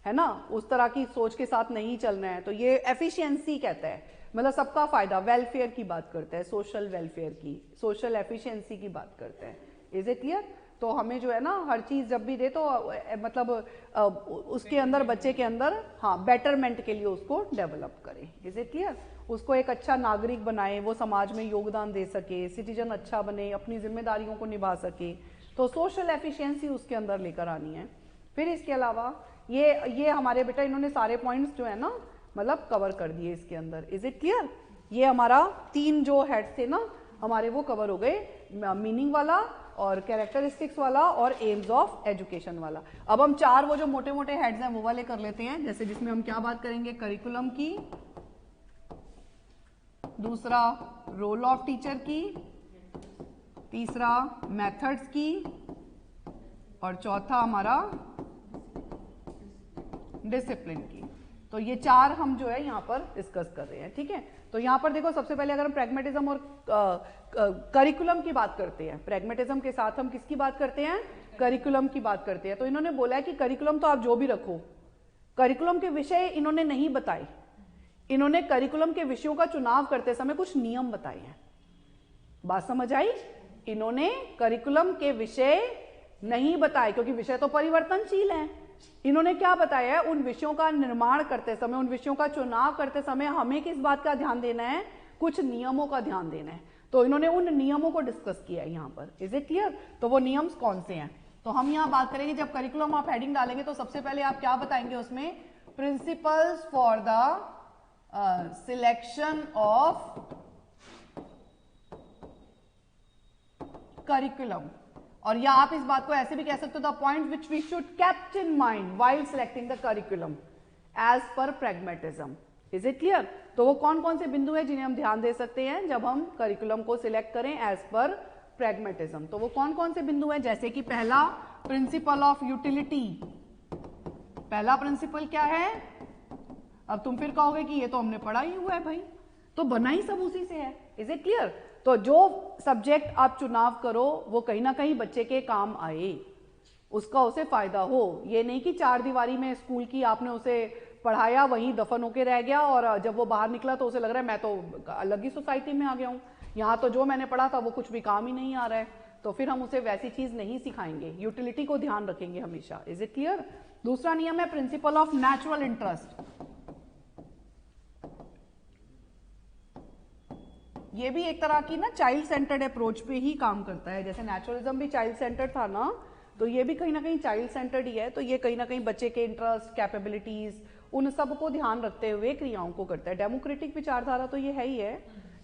ना, उस तरह की सोच के साथ नहीं चलना है। तो ये एफिशिएंसी कहता है, मतलब सबका फायदा, वेलफेयर की बात करता है, सोशल वेलफेयर की, सोशल एफिशिएंसी की बात करते हैं। Is it clear? तो हमें जो है ना हर चीज जब भी दे तो मतलब उसके अंदर, बच्चे के अंदर, हाँ, बेटरमेंट के लिए उसको डेवलप करें। Is it clear? उसको एक अच्छा नागरिक बनाए, वो समाज में योगदान दे सके, सिटीजन अच्छा बने, अपनी जिम्मेदारियों को निभा सके। तो सोशल एफिशिएंसी उसके अंदर लेकर आनी है। फिर इसके अलावा ये हमारे बेटा इन्होंने सारे पॉइंट्स जो है ना मतलब कवर कर दिए इसके अंदर। Is it clear? ये हमारा 3 जो हेड्स थे ना हमारे, वो कवर हो गए, मीनिंग वाला और कैरेक्टरिस्टिक्स वाला और एम्स ऑफ एजुकेशन वाला। अब हम 4 वो जो मोटे मोटे हेड्स हैं वो वाले कर लेते हैं, जैसे जिसमें हम क्या बात करेंगे? करिकुलम की, दूसरा रोल ऑफ टीचर की, तीसरा मेथड्स की, और चौथा हमारा डिसिप्लिन की। तो ये 4 हम जो है यहाँ पर डिस्कस कर रहे हैं। ठीक है, तो यहाँ पर देखो, सबसे पहले अगर हम प्रैग्मेटिज्म और करिकुलम की बात करते हैं, प्रैग्मेटिज्म के साथ हम किसकी बात करते हैं? करिकुलम की बात करते हैं। तो इन्होंने बोला है कि करिकुलम तो आप जो भी रखो, करिकुलम के विषय इन्होंने नहीं बताए, इन्होंने करिकुलम के विषयों का चुनाव करते समय कुछ नियम बताए हैं। बात समझ आई? इन्होंने करिकुलम के विषय नहीं बताए क्योंकि विषय तो परिवर्तनशील है। इन्होंने क्या बताया है? उन विषयों का निर्माण करते समय, उन विषयों का चुनाव करते समय हमें किस बात का ध्यान देना है? कुछ नियमों का ध्यान देना है। तो इन्होंने उन नियमों को डिस्कस किया है यहाँ पर। Is it clear? तो वो नियम्स कौन से हैं? तो हम यहाँ बात करेंगे, जब करिकुलम आप हेडिंग डालेंगे तो सबसे पहले आप क्या बताएंगे उसमें? Principles for the selection of curriculum, और या आप इस बात को ऐसे भी कह सकते हो, the point which we should kept in mind while selecting the curriculum as per pragmatism. Is it clear? तो वो कौन कौन से बिंदु हैं जिन्हें हम ध्यान दे सकते हैं जब हम करिकुलम को सिलेक्ट करें एज पर प्रैग्मेटिज्म? तो वो कौन कौन से बिंदु हैं? जैसे कि पहला, प्रिंसिपल ऑफ यूटिलिटी। पहला प्रिंसिपल क्या है? अब तुम फिर कहोगे कि ये तो हमने पढ़ा ही हुआ है भाई, तो बना ही सब उसी से है। Is it clear? तो जो सब्जेक्ट आप चुनाव करो वो कहीं ना कहीं बच्चे के काम आए, उसका उसे फायदा हो। ये नहीं कि 4 दीवारी में स्कूल की आपने उसे पढ़ाया, वहीं दफन होके रह गया, और जब वो बाहर निकला तो उसे लग रहा है मैं तो अलग ही सोसाइटी में आ गया हूँ, यहाँ तो जो मैंने पढ़ा था वो कुछ भी काम ही नहीं आ रहा है। तो फिर हम उसे वैसी चीज नहीं सिखाएंगे, यूटिलिटी को ध्यान रखेंगे हमेशा। Is it clear? दूसरा नियम है प्रिंसिपल ऑफ नेचुरल इंटरेस्ट। ये भी एक तरह की ना चाइल्ड सेंटर्ड अप्रोच पे ही काम करता है। जैसे नेचुरलिज्म भी चाइल्ड सेंटर्ड था ना, तो ये भी कहीं ना कहीं चाइल्ड सेंटर्ड ही है। तो ये कहीं ना कहीं बच्चे के इंटरेस्ट, कैपेबिलिटीज, उन सब को ध्यान रखते हुए क्रियाओं को करता है। डेमोक्रेटिक विचारधारा तो ये है ही है।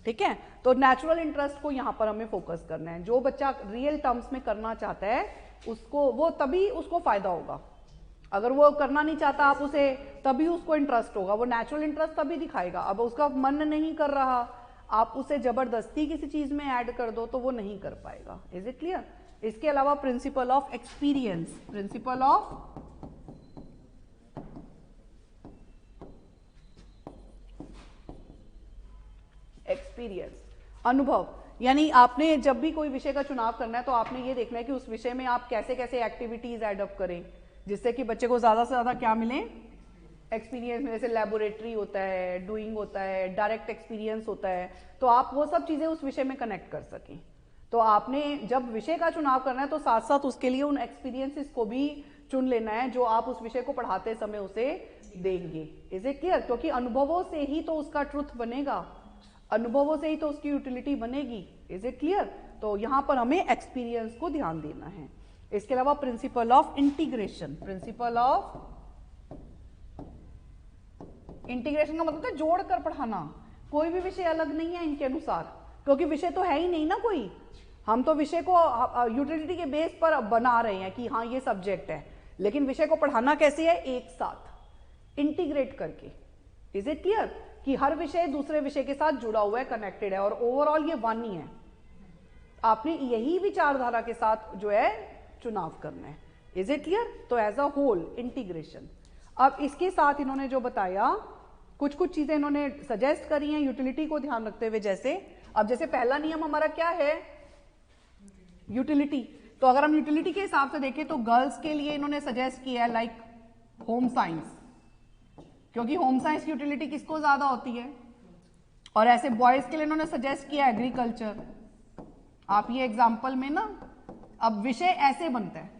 ठीक है, तो नेचुरल इंटरेस्ट को यहाँ पर हमें फोकस करना है। जो बच्चा रियल टर्म्स में करना चाहता है उसको, वो तभी उसको फायदा होगा। अगर वो करना नहीं चाहता आप उसे, तभी उसको इंटरेस्ट होगा, वो नेचुरल इंटरेस्ट तभी दिखाएगा। अब उसका मन नहीं कर रहा, आप उसे जबरदस्ती किसी चीज में ऐड कर दो तो वो नहीं कर पाएगा। Is it clear? इसके अलावा principle of experience, principle of experience, अनुभव, यानी आपने जब भी कोई विषय का चुनाव करना है तो आपने ये देखना है कि उस विषय में आप कैसे कैसे एक्टिविटीज एडअप करें जिससे कि बच्चे को ज्यादा से ज्यादा क्या मिले, एक्सपीरियंस में। जैसे लेबोरेटरी होता है, डूइंग होता है, डायरेक्ट एक्सपीरियंस होता है, तो आप वो सब चीजें उस विषय में कनेक्ट कर सकें। तो आपने जब विषय का चुनाव करना है तो साथ साथ उसके लिए उन एक्सपीरियंसेस को भी चुन लेना है जो आप उस विषय को पढ़ाते समय उसे देंगे। Is it clear? क्योंकि अनुभवों से ही तो उसका ट्रुथ बनेगा, अनुभवों से ही तो उसकी यूटिलिटी बनेगी। Is it clear? तो यहां पर हमें एक्सपीरियंस को ध्यान देना है। इसके अलावा principle of integration, principle of integration का मतलब है जोड़कर पढ़ाना। कोई भी विषय अलग नहीं है इनके अनुसार, क्योंकि विषय तो है ही नहीं ना कोई। हम तो विषय को यूटिलिटी के बेस पर बना रहे हैं कि हाँ ये सब्जेक्ट है, लेकिन विषय को पढ़ाना कैसे है? एक साथ इंटीग्रेट करके। Is it clear? कि हर विषय दूसरे विषय के साथ जुड़ा हुआ है, कनेक्टेड है, और ओवरऑल ये वन ही है। आपने यही विचारधारा के साथ जो है चुनाव करना है। Is it clear? तो एज अ होल इंटीग्रेशन। अब इसके साथ इन्होंने जो बताया, कुछ कुछ चीजें इन्होंने सजेस्ट करी हैं यूटिलिटी को ध्यान रखते हुए। जैसे अब जैसे पहला नियम हमारा क्या है? यूटिलिटी। तो अगर हम यूटिलिटी के हिसाब से देखें तो गर्ल्स के लिए इन्होंने सजेस्ट किया है लाइक होम साइंस, क्योंकि होम साइंस की यूटिलिटी किसको ज्यादा होती है। और ऐसे बॉयज के लिए इन्होंने सजेस्ट किया एग्रीकल्चर। आप ये एग्जाम्पल में ना, अब विषय ऐसे बनता है।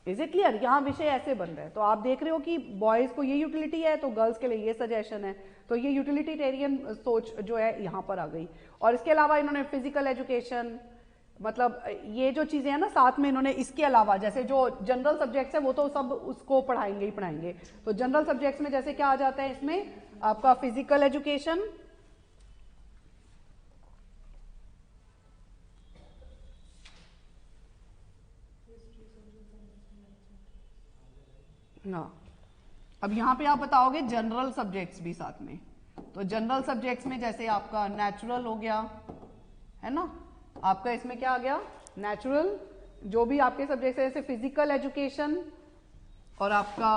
Is it clear? यहां विषय ऐसे बन रहा है, तो आप देख रहे हो कि बॉयज को ये यूटिलिटी है तो गर्ल्स के लिए ये सजेशन है। तो ये यूटिलिटेरियन सोच जो है यहां पर आ गई। और इसके अलावा इन्होंने फिजिकल एजुकेशन, मतलब ये जो चीजें हैं ना साथ में इन्होंने, इसके अलावा जैसे जो जनरल सब्जेक्ट्स है वो तो सब उसको पढ़ाएंगे ही पढ़ाएंगे। तो जनरल सब्जेक्ट्स में जैसे क्या आ जाता है इसमें आपका फिजिकल एजुकेशन, हाँ। अब यहां पे आप बताओगे जनरल सब्जेक्ट्स भी साथ में। तो जनरल सब्जेक्ट्स में जैसे आपका नेचुरल हो गया, है ना, आपका इसमें क्या आ गया? नेचुरल। जो भी आपके सब्जेक्ट है जैसे फिजिकल एजुकेशन, और आपका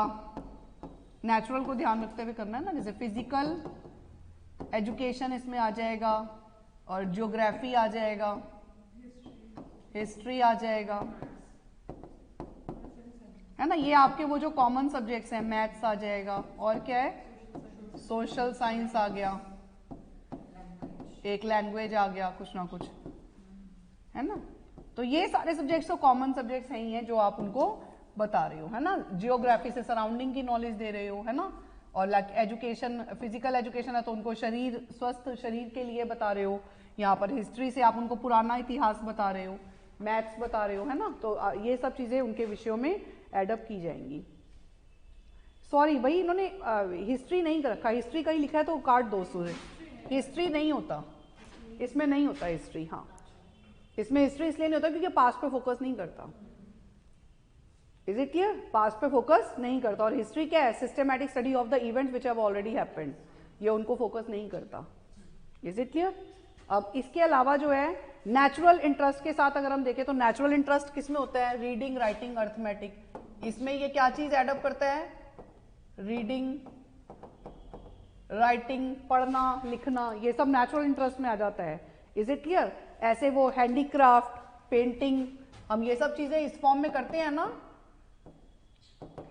नेचुरल को ध्यान रखते हुए करना है ना, जैसे फिजिकल एजुकेशन इसमें आ जाएगा, और ज्योग्राफी आ जाएगा, हिस्ट्री आ जाएगा, है ना। ये आपके वो जो कॉमन सब्जेक्ट्स हैं, मैथ्स आ जाएगा, और क्या है, सोशल साइंस आ गया, एक लैंग्वेज आ गया, कुछ ना कुछ, है ना। तो ये सारे सब्जेक्ट्स तो कॉमन सब्जेक्ट्स हैं ही हैं जो आप उनको बता रहे हो, है ना। जियोग्राफी से सराउंडिंग की नॉलेज दे रहे हो, है ना। और लाइक एजुकेशन, फिजिकल एजुकेशन है तो उनको शरीर, स्वस्थ शरीर के लिए बता रहे हो। यहाँ पर हिस्ट्री से आप उनको पुराना इतिहास बता रहे हो, मैथ्स बता रहे हो, है ना। तो ये सब चीजें उनके विषयों में एडअप की जाएंगी। सॉरी भाई, इन्होंने हिस्ट्री नहीं कर रखा, हिस्ट्री कहीं लिखा है तो काट दो उससे। हिस्ट्री नहीं होता इसमें, नहीं होता हिस्ट्री। हाँ, इसमें हिस्ट्री इसलिए नहीं होता क्योंकि पास्ट पे फोकस नहीं करता। Is it clear? पास्ट पे फोकस नहीं करता। और हिस्ट्री क्या है? Systematic study of the events which have already happened. ये उनको फोकस नहीं करता। Is it clear? अब इसके अलावा जो है नेचुरल इंटरेस्ट के साथ अगर हम देखें तो नेचुरल इंटरेस्ट किसमें होता है? Reading, writing, arithmetic. इसमें ये क्या चीज एडअप करता है? रीडिंग, राइटिंग, पढ़ना, लिखना, ये सब नेचुरल इंटरेस्ट में आ जाता है। Is it clear? ऐसे वो हैंडीक्राफ्ट, पेंटिंग, हम ये सब चीजें इस फॉर्म में करते हैं ना,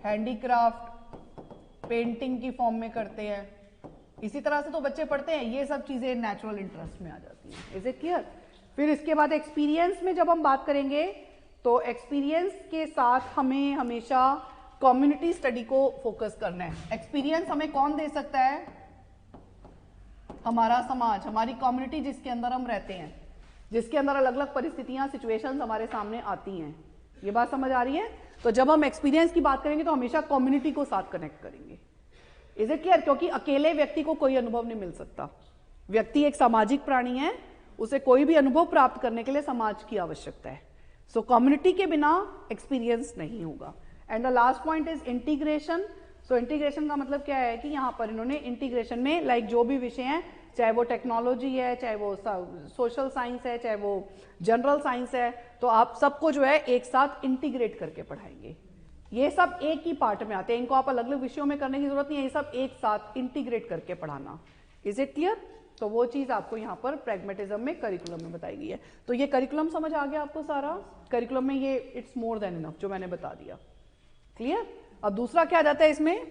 हैंडीक्राफ्ट, पेंटिंग की फॉर्म में करते हैं। इसी तरह से तो बच्चे पढ़ते हैं, ये सब चीजें नेचुरल इंटरेस्ट में आ जाती हैं। Is it clear? फिर इसके बाद एक्सपीरियंस में जब हम बात करेंगे तो एक्सपीरियंस के साथ हमें हमेशा कम्युनिटी स्टडी को फोकस करना है। एक्सपीरियंस हमें कौन दे सकता है? हमारा समाज, हमारी कम्युनिटी जिसके अंदर हम रहते हैं, जिसके अंदर अलग अलग परिस्थितियां, सिचुएशंस हमारे सामने आती हैं। ये बात समझ आ रही है? तो जब हम एक्सपीरियंस की बात करेंगे तो हमेशा कम्युनिटी को साथ कनेक्ट करेंगे। Is it clear? क्योंकि अकेले व्यक्ति को कोई अनुभव नहीं मिल सकता। व्यक्ति एक सामाजिक प्राणी है, उसे कोई भी अनुभव प्राप्त करने के लिए समाज की आवश्यकता है। सो कम्युनिटी के बिना एक्सपीरियंस नहीं होगा। And the last point is integration. So integration का मतलब क्या है कि यहाँ पर इन्होंने इंटीग्रेशन में लाइक जो भी विषय हैं, चाहे वो टेक्नोलॉजी है, चाहे वो सोशल साइंस है, चाहे वो जनरल साइंस है, तो आप सबको जो है एक साथ इंटीग्रेट करके पढ़ाएंगे। ये सब एक ही पार्ट में आते हैं, इनको आप अलग अलग विषयों में करने की जरूरत नहीं है, ये सब एक साथ इंटीग्रेट करके पढ़ाना। Is it clear? तो वो चीज आपको यहाँ पर प्रैग्मेटिज्म में करिकुलम में बताई गई है। तो ये करिकुलम समझ आ गया आपको सारा? करिकुलम में ये इट्स मोर देन इनफ जो मैंने बता दिया। क्लियर? अब दूसरा क्या आ जाता है इसमें?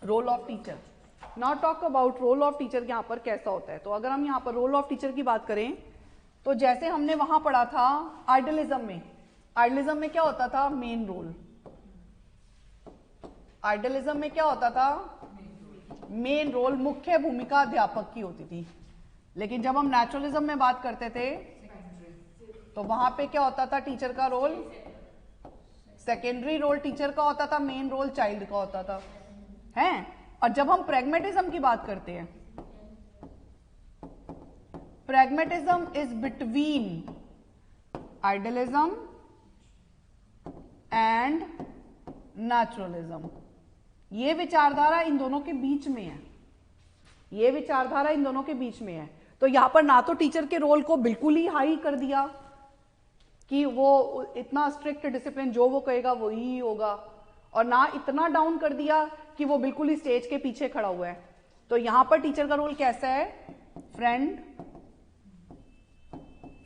Role of teacher. Now talk about role of teacher यहाँ पर कैसा होता है। तो अगर हम यहाँ पर रोल ऑफ टीचर की बात करें तो जैसे हमने वहां पढ़ा था आइडियलिज्म में क्या होता था? Main role. आइडियलिज्म में क्या होता था? मेन रोल, मुख्य भूमिका अध्यापक की होती थी। लेकिन जब हम नेचुरलिज्म में बात करते थे तो वहां पे क्या होता था? टीचर का रोल सेकेंडरी रोल टीचर का होता था, मेन रोल चाइल्ड का होता था, हैं? और जब हम प्रैग्मेटिज्म की बात करते हैं, pragmatism is between idealism and naturalism. ये विचारधारा इन दोनों के बीच में है, ये विचारधारा इन दोनों के बीच में है। तो यहां पर ना तो टीचर के रोल को बिल्कुल ही हाई कर दिया कि वो इतना स्ट्रिक्ट डिसिप्लिन, जो वो कहेगा वो ही होगा, और ना इतना डाउन कर दिया कि वो बिल्कुल ही स्टेज के पीछे खड़ा हुआ है। तो यहां पर टीचर का रोल कैसा है? फ्रेंड,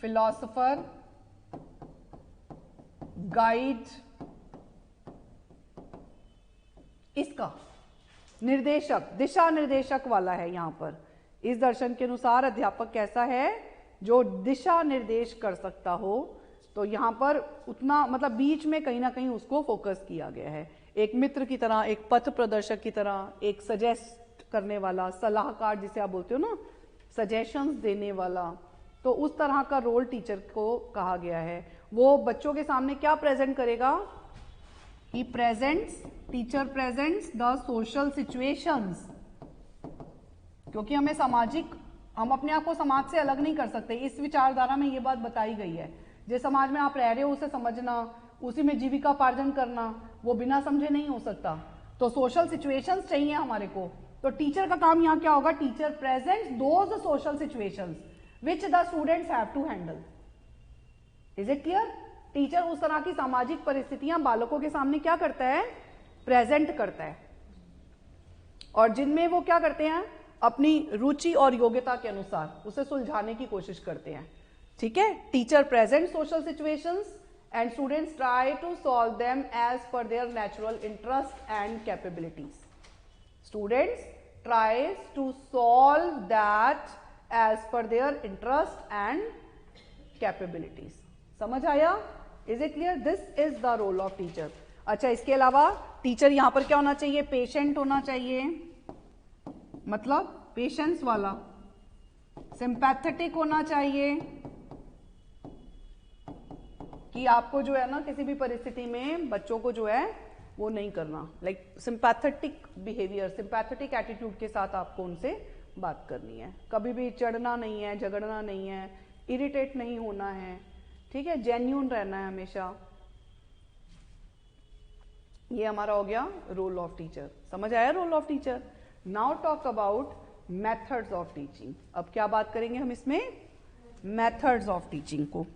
फिलॉसफर, गाइड, इसका निर्देशक, दिशा निर्देशक वाला है। यहां पर इस दर्शन के अनुसार अध्यापक कैसा है? जो दिशा निर्देश कर सकता हो। तो यहां पर उतना मतलब बीच में कहीं ना कहीं उसको फोकस किया गया है, एक मित्र की तरह, एक पथ प्रदर्शक की तरह, एक सजेस्ट करने वाला, सलाहकार जिसे आप बोलते हो ना, सजेशंस देने वाला। तो उस तरह का रोल टीचर को कहा गया है। वो बच्चों के सामने क्या प्रेजेंट करेगा? He presents, teacher presents the social situations। क्योंकि हमें सामाजिक, हम अपने आप को समाज से अलग नहीं कर सकते। इस विचारधारा में ये बात बताई गई है, जिस समाज में आप रह रहे हो उसे समझना, उसी में जीविका पार्जन करना, वो बिना समझे नहीं हो सकता। तो सोशल सिचुएशंस चाहिए हमारे को। तो टीचर का काम यहाँ क्या होगा? Teacher presents those social situations which the students have to handle. Is it clear? Teacher उस तरह की सामाजिक परिस्थितियां बालकों के सामने क्या करता है? प्रेजेंट करता है, और जिनमें वो क्या करते हैं? अपनी रुचि और योग्यता के अनुसार उसे सुलझाने की कोशिश करते हैं। ठीक है? Teacher present social situations and students try to solve them as per their natural interest and capabilities. Students tries to solve that as per their interest and capabilities. समझ आया? Is it clear? This is the role of teacher. अच्छा, इसके अलावा teacher यहां पर क्या होना चाहिए? पेशेंट होना चाहिए, मतलब पेशेंस वाला, सिंपैथेटिक होना चाहिए, कि आपको जो है ना किसी भी परिस्थिति में बच्चों को जो है वो नहीं करना, like sympathetic behaviour, sympathetic attitude के साथ आपको उनसे बात करनी है। कभी भी चिढ़ना नहीं है, झगड़ना नहीं है, इरिटेट नहीं होना है। ठीक है? जेन्यून रहना है हमेशा। ये हमारा हो गया रोल ऑफ टीचर। समझ आया role of teacher? Now talk about methods of teaching. अब क्या बात करेंगे हम इसमें? मेथड्स ऑफ टीचिंग को।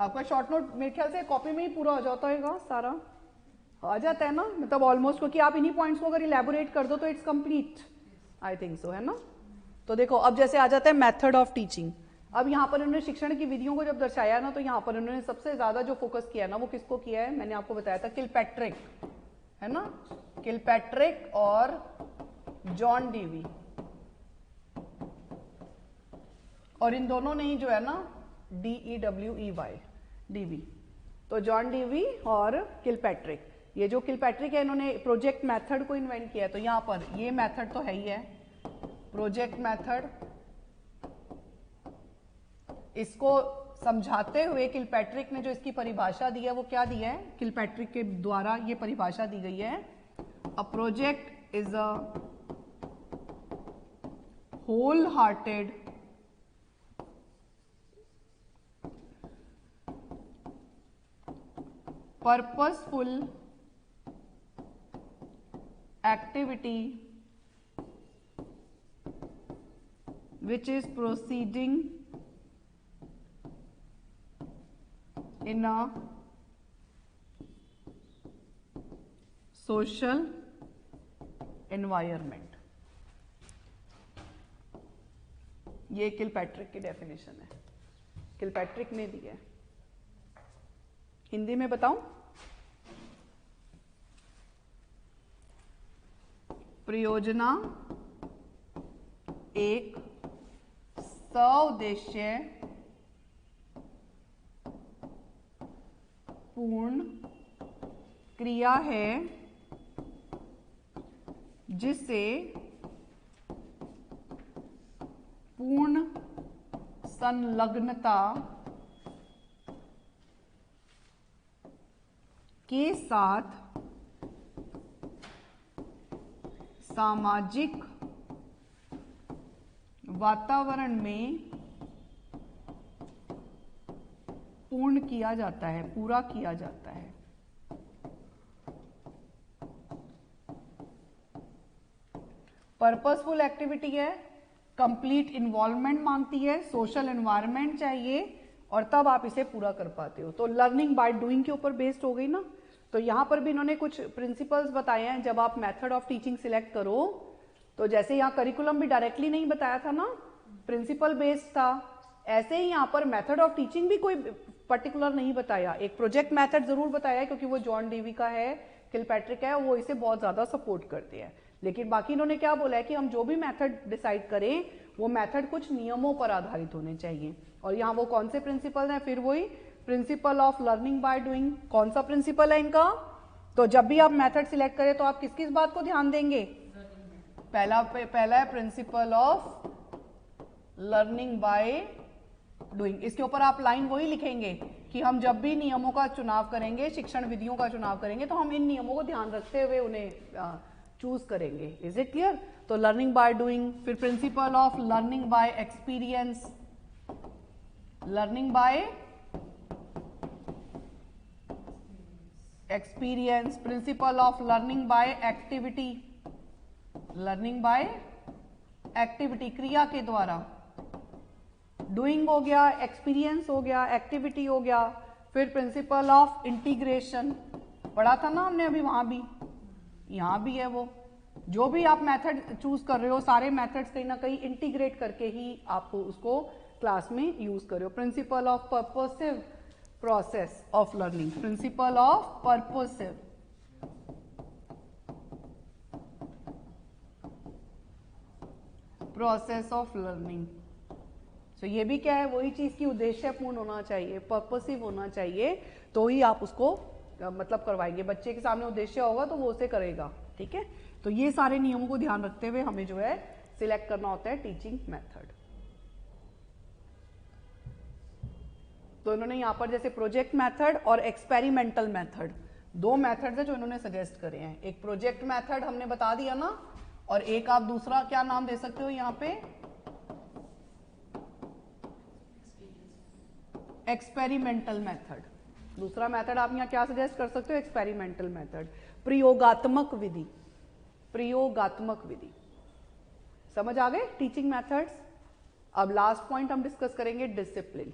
आपका शॉर्ट नोट मेरे ख्याल से कॉपी में ही पूरा हो जाता है, सारा आ जाता है ना, मतलब ऑलमोस्ट, क्योंकि आप इन्हीं पॉइंट्स को अगर इलेबोरेट कर दो तो it's complete, I think so, है ना? तो देखो अब जैसे आ जाता है मेथड ऑफ टीचिंग। अब यहाँ पर उन्होंने शिक्षण की विधियों को जब दर्शाया ना, तो यहाँ पर उन्होंने सबसे ज्यादा जो फोकस किया ना, वो किसको किया है? मैंने आपको बताया था किलपैट्रिक, है ना? किलपैट्रिक और जॉन डीवी, और इन दोनों ने ही जो है ना DEWEY, डीवी। तो जॉन डीवी और किलपैट्रिक, ये जो किलपैट्रिक है, इन्होंने प्रोजेक्ट मेथड को इन्वेंट किया। तो यहाँ पर ये मेथड तो है ही है, प्रोजेक्ट मेथड। इसको समझाते हुए किलपैट्रिक ने जो इसकी परिभाषा दी है वो क्या दी है? किलपैट्रिक के द्वारा ये परिभाषा दी गई है, a project is a whole hearted purposeful activity which is proceeding in a social environment। ये किलपैट्रिक की डेफिनेशन है, किलपैट्रिक ने दी है। हिंदी में बताऊं? प्रयोजना एक सउद्देश्य पूर्ण क्रिया है जिसे पूर्ण संलग्नता के साथ सामाजिक वातावरण में पूर्ण किया जाता है, पूरा किया जाता है। पर्पसफुल एक्टिविटी है, कंप्लीट इन्वॉल्वमेंट मांगती है, सोशल एनवायरनमेंट चाहिए और तब आप इसे पूरा कर पाते हो। तो लर्निंग बाय डूइंग के ऊपर बेस्ड हो गई ना। तो यहां पर भी इन्होंने कुछ प्रिंसिपल्स बताए हैं। जब आप मेथड ऑफ टीचिंग सिलेक्ट करो तो जैसे यहाँ करिकुलम भी डायरेक्टली नहीं बताया था ना, प्रिंसिपल बेस्ड था, ऐसे ही यहाँ पर मेथड ऑफ टीचिंग भी कोई पर्टिकुलर नहीं बताया। एक प्रोजेक्ट मेथड जरूर बताया क्योंकि वो जॉन डेवी का है, किलपैट्रिक है, वो इसे बहुत ज्यादा सपोर्ट करते हैं। लेकिन बाकी इन्होंने क्या बोला है कि हम जो भी मेथड डिसाइड करें वो मेथड कुछ नियमों पर आधारित होने चाहिए। और यहाँ वो कौन से प्रिंसिपल हैं? फिर वही principle of learning by doing. कौन सा प्रिंसिपल है इनका? तो जब भी आप मेथड सिलेक्ट करें तो आप किस किस बात को ध्यान देंगे? पहला है principle of learning by doing. इसके ऊपर आप लाइन वही लिखेंगे कि हम जब भी नियमों का चुनाव करेंगे, शिक्षण विधियों का चुनाव करेंगे, तो हम इन नियमों को ध्यान रखते हुए उन्हें चूज करेंगे। Is it clear? तो लर्निंग बाय डूइंग, फिर principle of learning by experience, learning by experience, principle of learning by activity, learning by activity, क्रिया के द्वारा। डूइंग हो गया, एक्सपीरियंस हो गया, एक्टिविटी हो गया। फिर प्रिंसिपल ऑफ इंटीग्रेशन पढ़ा था ना हमने अभी, वहां भी, यहां भी है वो। जो भी आप मेथड चूज कर रहे हो, सारे मेथड्स कहीं ना कहीं इंटीग्रेट करके ही आप उसको क्लास में यूज कर रहे हो। Principle of purposive process of learning, principle of purposive process of learning. तो ये भी क्या है? वही चीज की उद्देश्यपूर्ण होना चाहिए, पर्पसिव होना चाहिए, तो ही आप उसको मतलब करवाएंगे। बच्चे के सामने उद्देश्य होगा तो वो उसे करेगा। ठीक है, तो ये सारे नियमों को ध्यान रखते हुए हमें जो है सिलेक्ट करना होता है टीचिंग मेथड। तो इन्होंने यहां पर जैसे प्रोजेक्ट मेथड और एक्सपेरिमेंटल मेथड, दो मेथड्स है जो इन्होंने सजेस्ट करे हैं। एक प्रोजेक्ट मेथड हमने बता दिया ना, और एक आप दूसरा क्या नाम दे सकते हो यहाँ पे? Experimental method. दूसरा मेथड आप यहाँ क्या सजेस्ट कर सकते हो? एक्सपेरिमेंटल मेथड, प्रयोगात्मक विधि, प्रयोगात्मक विधि। समझ आ गए टीचिंग मेथड्स? अब लास्ट पॉइंट हम डिस्कस करेंगे, डिसिप्लिन।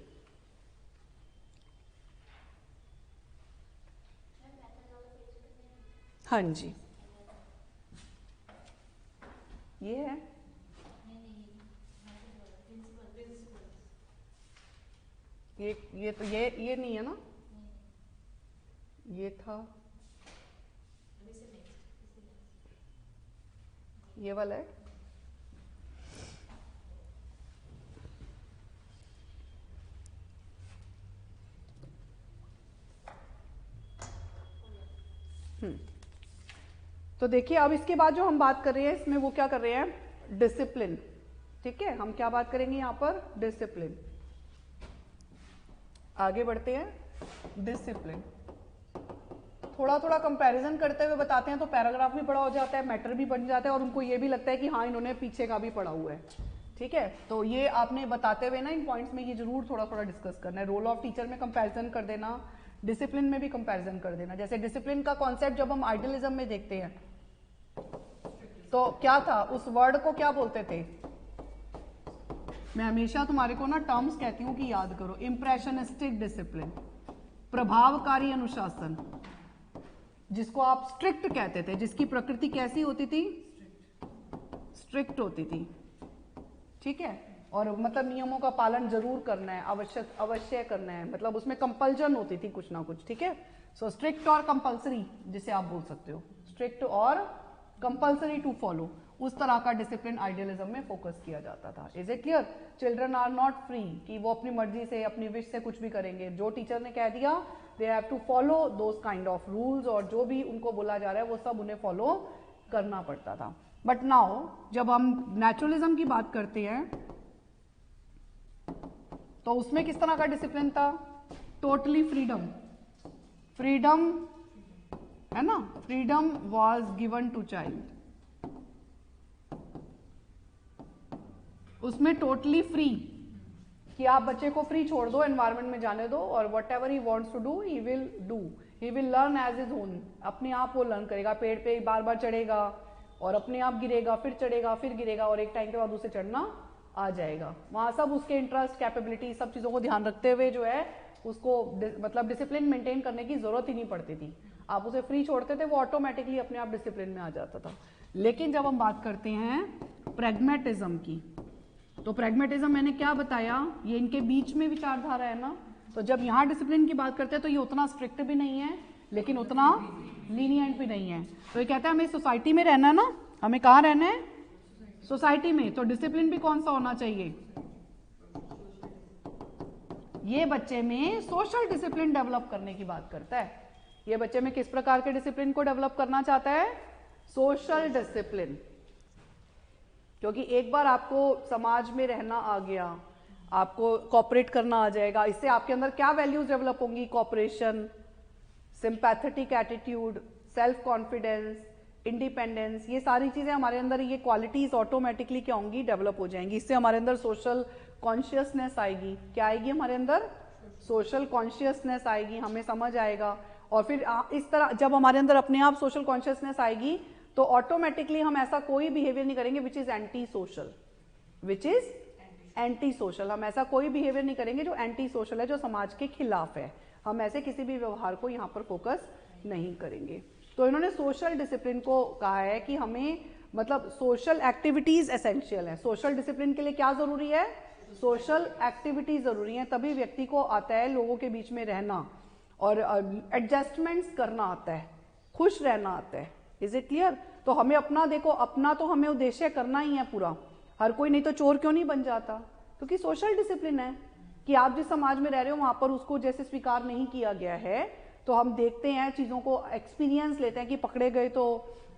हाँ जी, ये है ये तो ये नहीं है ना, ये था, ये वाला है। तो देखिए अब इसके बाद जो हम बात कर रहे हैं इसमें वो क्या कर रहे हैं? डिसिप्लिन। ठीक है, हम क्या बात करेंगे यहाँ पर? डिसिप्लिन। आगे बढ़ते हैं। डिसिप्लिन थोड़ा थोड़ा कंपैरिजन करते हुए बताते हैं, तो पैराग्राफ भी बड़ा हो जाता है, मैटर भी बन जाता है, और उनको ये भी लगता है कि हाँ इन्होंने पीछे का भी पढ़ा हुआ है। ठीक है, तो ये आपने बताते हुए ना इन पॉइंट्स में ये जरूर थोड़ा थोड़ा डिस्कस करना है। रोल ऑफ टीचर में कंपैरिजन कर देना, डिसिप्लिन में भी कंपैरिजन कर देना। जैसे डिसिप्लिन का कॉन्सेप्ट जब हम आइडियलिज्म में देखते हैं तो क्या था? उस वर्ड को क्या बोलते थे? मैं हमेशा तुम्हारे को ना टर्म्स कहती हूँ कि याद करो। इंप्रेशनिस्टिक डिसिप्लिन, प्रभावकारी अनुशासन, जिसको आप स्ट्रिक्ट कहते थे, जिसकी प्रकृति कैसी होती थी? स्ट्रिक्ट होती थी, ठीक है। और मतलब नियमों का पालन जरूर करना है, अवश्य करना है, मतलब उसमें कंपल्जन होती थी कुछ ना कुछ, ठीक है। सो स्ट्रिक्ट और कंपल्सरी जिसे आप बोल सकते हो, स्ट्रिक्ट और कंपल्सरी टू फॉलो, उस तरह का डिसिप्लिन आइडियलिज्म में फोकस किया जाता था। Is it clear? Children are not free कि वो अपनी मर्जी से, अपनी विश से कुछ भी करेंगे। जो टीचर ने कह दिया they have to follow those kind of rules, और जो भी उनको बोला जा रहा है वो सब उन्हें फॉलो करना पड़ता था। बट नाउ जब हम नेचुरलिज्म की बात करते हैं तो उसमें किस तरह का डिसिप्लिन था? टोटली फ्रीडम, फ्रीडम है ना, freedom was given to child. उसमें टोटली फ्री कि आप बच्चे को फ्री छोड़ दो, एनवायरमेंट में जाने दो, और whatever he wants to do he will do, he will learn as his own. अपने आप वो लर्न करेगा, पेड़ पे बार बार चढ़ेगा और अपने आप गिरेगा, फिर चढ़ेगा, फिर गिरेगा, और एक टाइम के बाद उसे चढ़ना आ जाएगा। वहां सब उसके इंटरेस्ट, कैपेबिलिटी, सब चीजों को ध्यान रखते हुए जो है उसको मतलब डिसिप्लिन मेंटेन करने की जरूरत ही नहीं पड़ती थी। आप उसे फ्री छोड़ते थे, वो ऑटोमेटिकली अपने आप डिसिप्लिन में आ जाता था। लेकिन जब हम बात करते हैं प्रैग्मेटिज्म की, तो प्रैग्मेटिज्म मैंने क्या बताया, ये इनके बीच में विचारधारा है ना। तो जब यहाँ डिसिप्लिन की बात करते हैं तो ये उतना स्ट्रिक्ट भी नहीं है लेकिन उतना लीनियंट भी नहीं है। तो ये कहता है हमें सोसाइटी में रहना है ना, हमें कहाँ रहना है? सोसाइटी में। तो डिसिप्लिन भी कौन सा होना चाहिए? ये बच्चे में सोशल डिसिप्लिन डेवलप करने की बात करता है। ये बच्चे में किस प्रकार के डिसिप्लिन को डेवलप करना चाहता है? Social discipline. क्योंकि एक बार आपको समाज में रहना आ गया, आपको कॉपरेट करना आ जाएगा, इससे आपके अंदर क्या वैल्यूज डेवलप होंगी? Cooperation, sympathetic attitude, self confidence, independence, ये सारी चीजें हमारे अंदर, ये क्वालिटीज ऑटोमेटिकली क्या होंगी? डेवलप हो जाएंगी। इससे हमारे अंदर सोशल कॉन्शियसनेस आएगी। क्या आएगी हमारे अंदर? सोशल कॉन्शियसनेस आएगी, हमें समझ आएगा। और फिर इस तरह जब हमारे अंदर अपने आप सोशल कॉन्शियसनेस आएगी तो ऑटोमेटिकली हम ऐसा कोई बिहेवियर नहीं करेंगे which is anti social, which is anti social. हम ऐसा कोई बिहेवियर नहीं करेंगे जो एंटी सोशल है, जो समाज के खिलाफ है। हम ऐसे किसी भी व्यवहार को यहाँ पर फोकस नहीं करेंगे। तो इन्होंने सोशल डिसिप्लिन को कहा है कि हमें मतलब सोशल एक्टिविटीज एसेंशियल है। सोशल डिसिप्लिन के लिए क्या जरूरी है? सोशल एक्टिविटी जरूरी है, तभी व्यक्ति को आता है लोगों के बीच में रहना और एडजस्टमेंट्स करना आता है, खुश रहना आता है। Is it clear? तो हमें अपना देखो, अपना तो हमें उद्देश्य करना ही है पूरा। हर कोई नहीं तो चोर क्यों नहीं बन जाता? क्योंकि सोशल डिसिप्लिन है कि आप जिस समाज में रह रहे हो वहां पर उसको जैसे स्वीकार नहीं किया गया है, तो हम देखते हैं चीजों को, एक्सपीरियंस लेते हैं कि पकड़े गए तो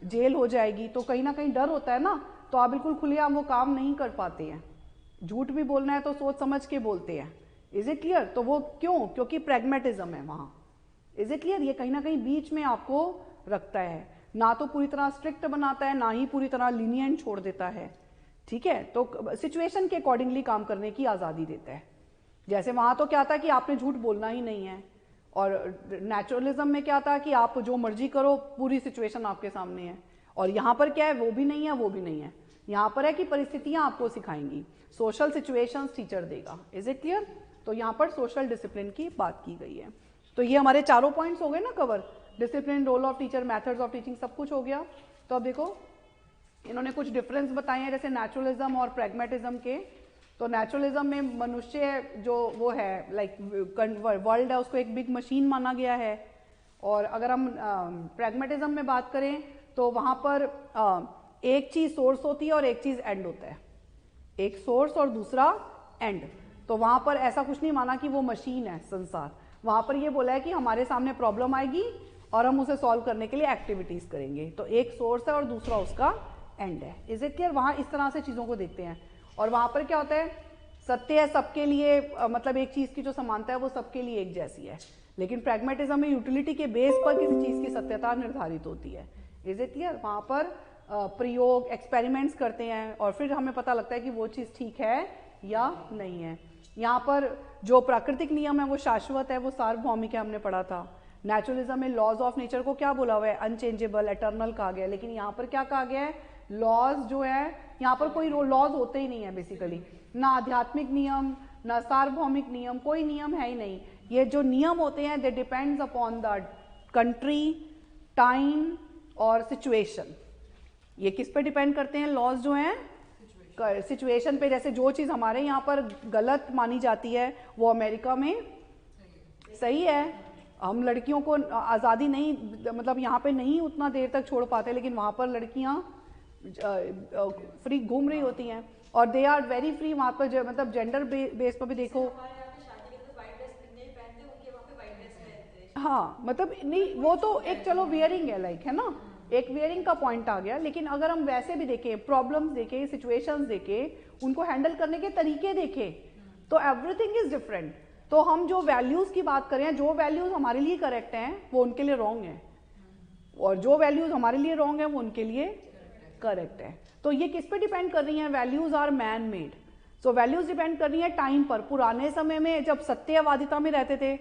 जेल हो जाएगी, तो कहीं ना कहीं डर होता है ना, तो आप बिल्कुल खुलेआम वो काम नहीं कर पाते हैं। झूठ भी बोलना है तो सोच समझ के बोलते हैं। Is it clear? तो वो क्यों? क्योंकि प्रैग्मेटिज्म है वहां। Is it clear? ये कहीं ना कहीं बीच में आपको रखता है, ना तो पूरी तरह स्ट्रिक्ट बनाता है, ना ही पूरी तरह लीनियंट छोड़ देता है। ठीक है, तो सिचुएशन के अकॉर्डिंगली काम करने की आजादी देता है। जैसे वहां तो क्या था कि आपने झूठ बोलना ही नहीं है, और नेचुरलिज्म में क्या था कि आप जो मर्जी करो, पूरी सिचुएशन आपके सामने है। और यहाँ पर क्या है? वो भी नहीं है, वो भी नहीं है। यहाँ पर है कि परिस्थितियां आपको सिखाएंगी, सोशल सिचुएशंस टीचर देगा। Is it clear? तो यहाँ पर सोशल डिसिप्लिन की बात की गई है। तो ये हमारे चारों पॉइंट्स हो गए ना cover, discipline, role of teacher, methods of teaching, सब कुछ हो गया। तो अब देखो इन्होंने कुछ डिफरेंस बताए हैं जैसे नेचुरलिज्म और प्रैग्मेटिज्म के। तो नेचुरलिज्म में मनुष्य जो वो है लाइक वर्ल्ड है, उसको एक बिग मशीन माना गया है। और अगर हम प्रैग्मेटिज्म में बात करें तो वहां पर एक चीज सोर्स होती है और एक चीज एंड होता है, एक सोर्स और दूसरा एंड। तो वहां पर ऐसा कुछ नहीं माना कि वो मशीन है संसार, वहां पर ये बोला है कि हमारे सामने प्रॉब्लम आएगी और हम उसे सॉल्व करने के लिए एक्टिविटीज करेंगे। तो एक सोर्स है और दूसरा उसका एंड है। Is it clear? वहां इस तरह से चीजों को देखते हैं। और वहां पर क्या होता है? सत्य है सबके लिए, मतलब एक चीज की जो समानता है वो सबके लिए एक जैसी है। लेकिन प्रैग्मेटिज्म में यूटिलिटी के बेस पर किसी चीज की सत्यता निर्धारित होती है। Is it clear? वहां पर प्रयोग, एक्सपेरिमेंट्स करते हैं और फिर हमें पता लगता है कि वो चीज ठीक है या नहीं है। यहाँ पर जो प्राकृतिक नियम है वो शाश्वत है, वो सार्वभौमिक है, हमने पढ़ा था। नेचुरलिज्म में लॉज ऑफ नेचर को क्या बोला हुआ है? अनचेंजेबल, एटर्नल कहा गया है। लेकिन यहाँ पर क्या कहा गया है? लॉज जो है, यहाँ पर कोई लॉज होते ही नहीं है बेसिकली, ना आध्यात्मिक नियम, ना सार्वभौमिक नियम, कोई नियम है ही नहीं। ये जो नियम होते हैं they depends upon the country, time और सिचुएशन। ये किस पे डिपेंड करते हैं लॉज जो हैं? सिचुएशन पे। जैसे जो चीज़ हमारे यहाँ पर गलत मानी जाती है वो अमेरिका में सही है। हम लड़कियों को आज़ादी नहीं, मतलब यहाँ पे नहीं उतना देर तक छोड़ पाते, लेकिन वहाँ पर लड़कियाँ फ्री घूम रही होती हैं और दे आर वेरी फ्री वहाँ पर। मतलब जेंडर बेस पर भी देखो, हाँ मतलब नहीं वो तो एक चलो वियरिंग है लाइक, है ना, एक वियरिंग का पॉइंट आ गया। लेकिन अगर हम वैसे भी देखें, प्रॉब्लम्स देखें, सिचुएशंस देखें, उनको हैंडल करने के तरीके देखें, तो एवरीथिंग इज डिफरेंट। तो हम जो वैल्यूज की बात करें, जो वैल्यूज हमारे लिए करेक्ट हैं वो उनके लिए रॉन्ग है, और जो वैल्यूज हमारे लिए रॉन्ग है वो उनके लिए करेक्ट है। तो ये किस पे डिपेंड कर रही हैं? Values are man made. So values depend कर रही है टाइम पर। पुराने समय में जब सत्यवादिता में रहते थे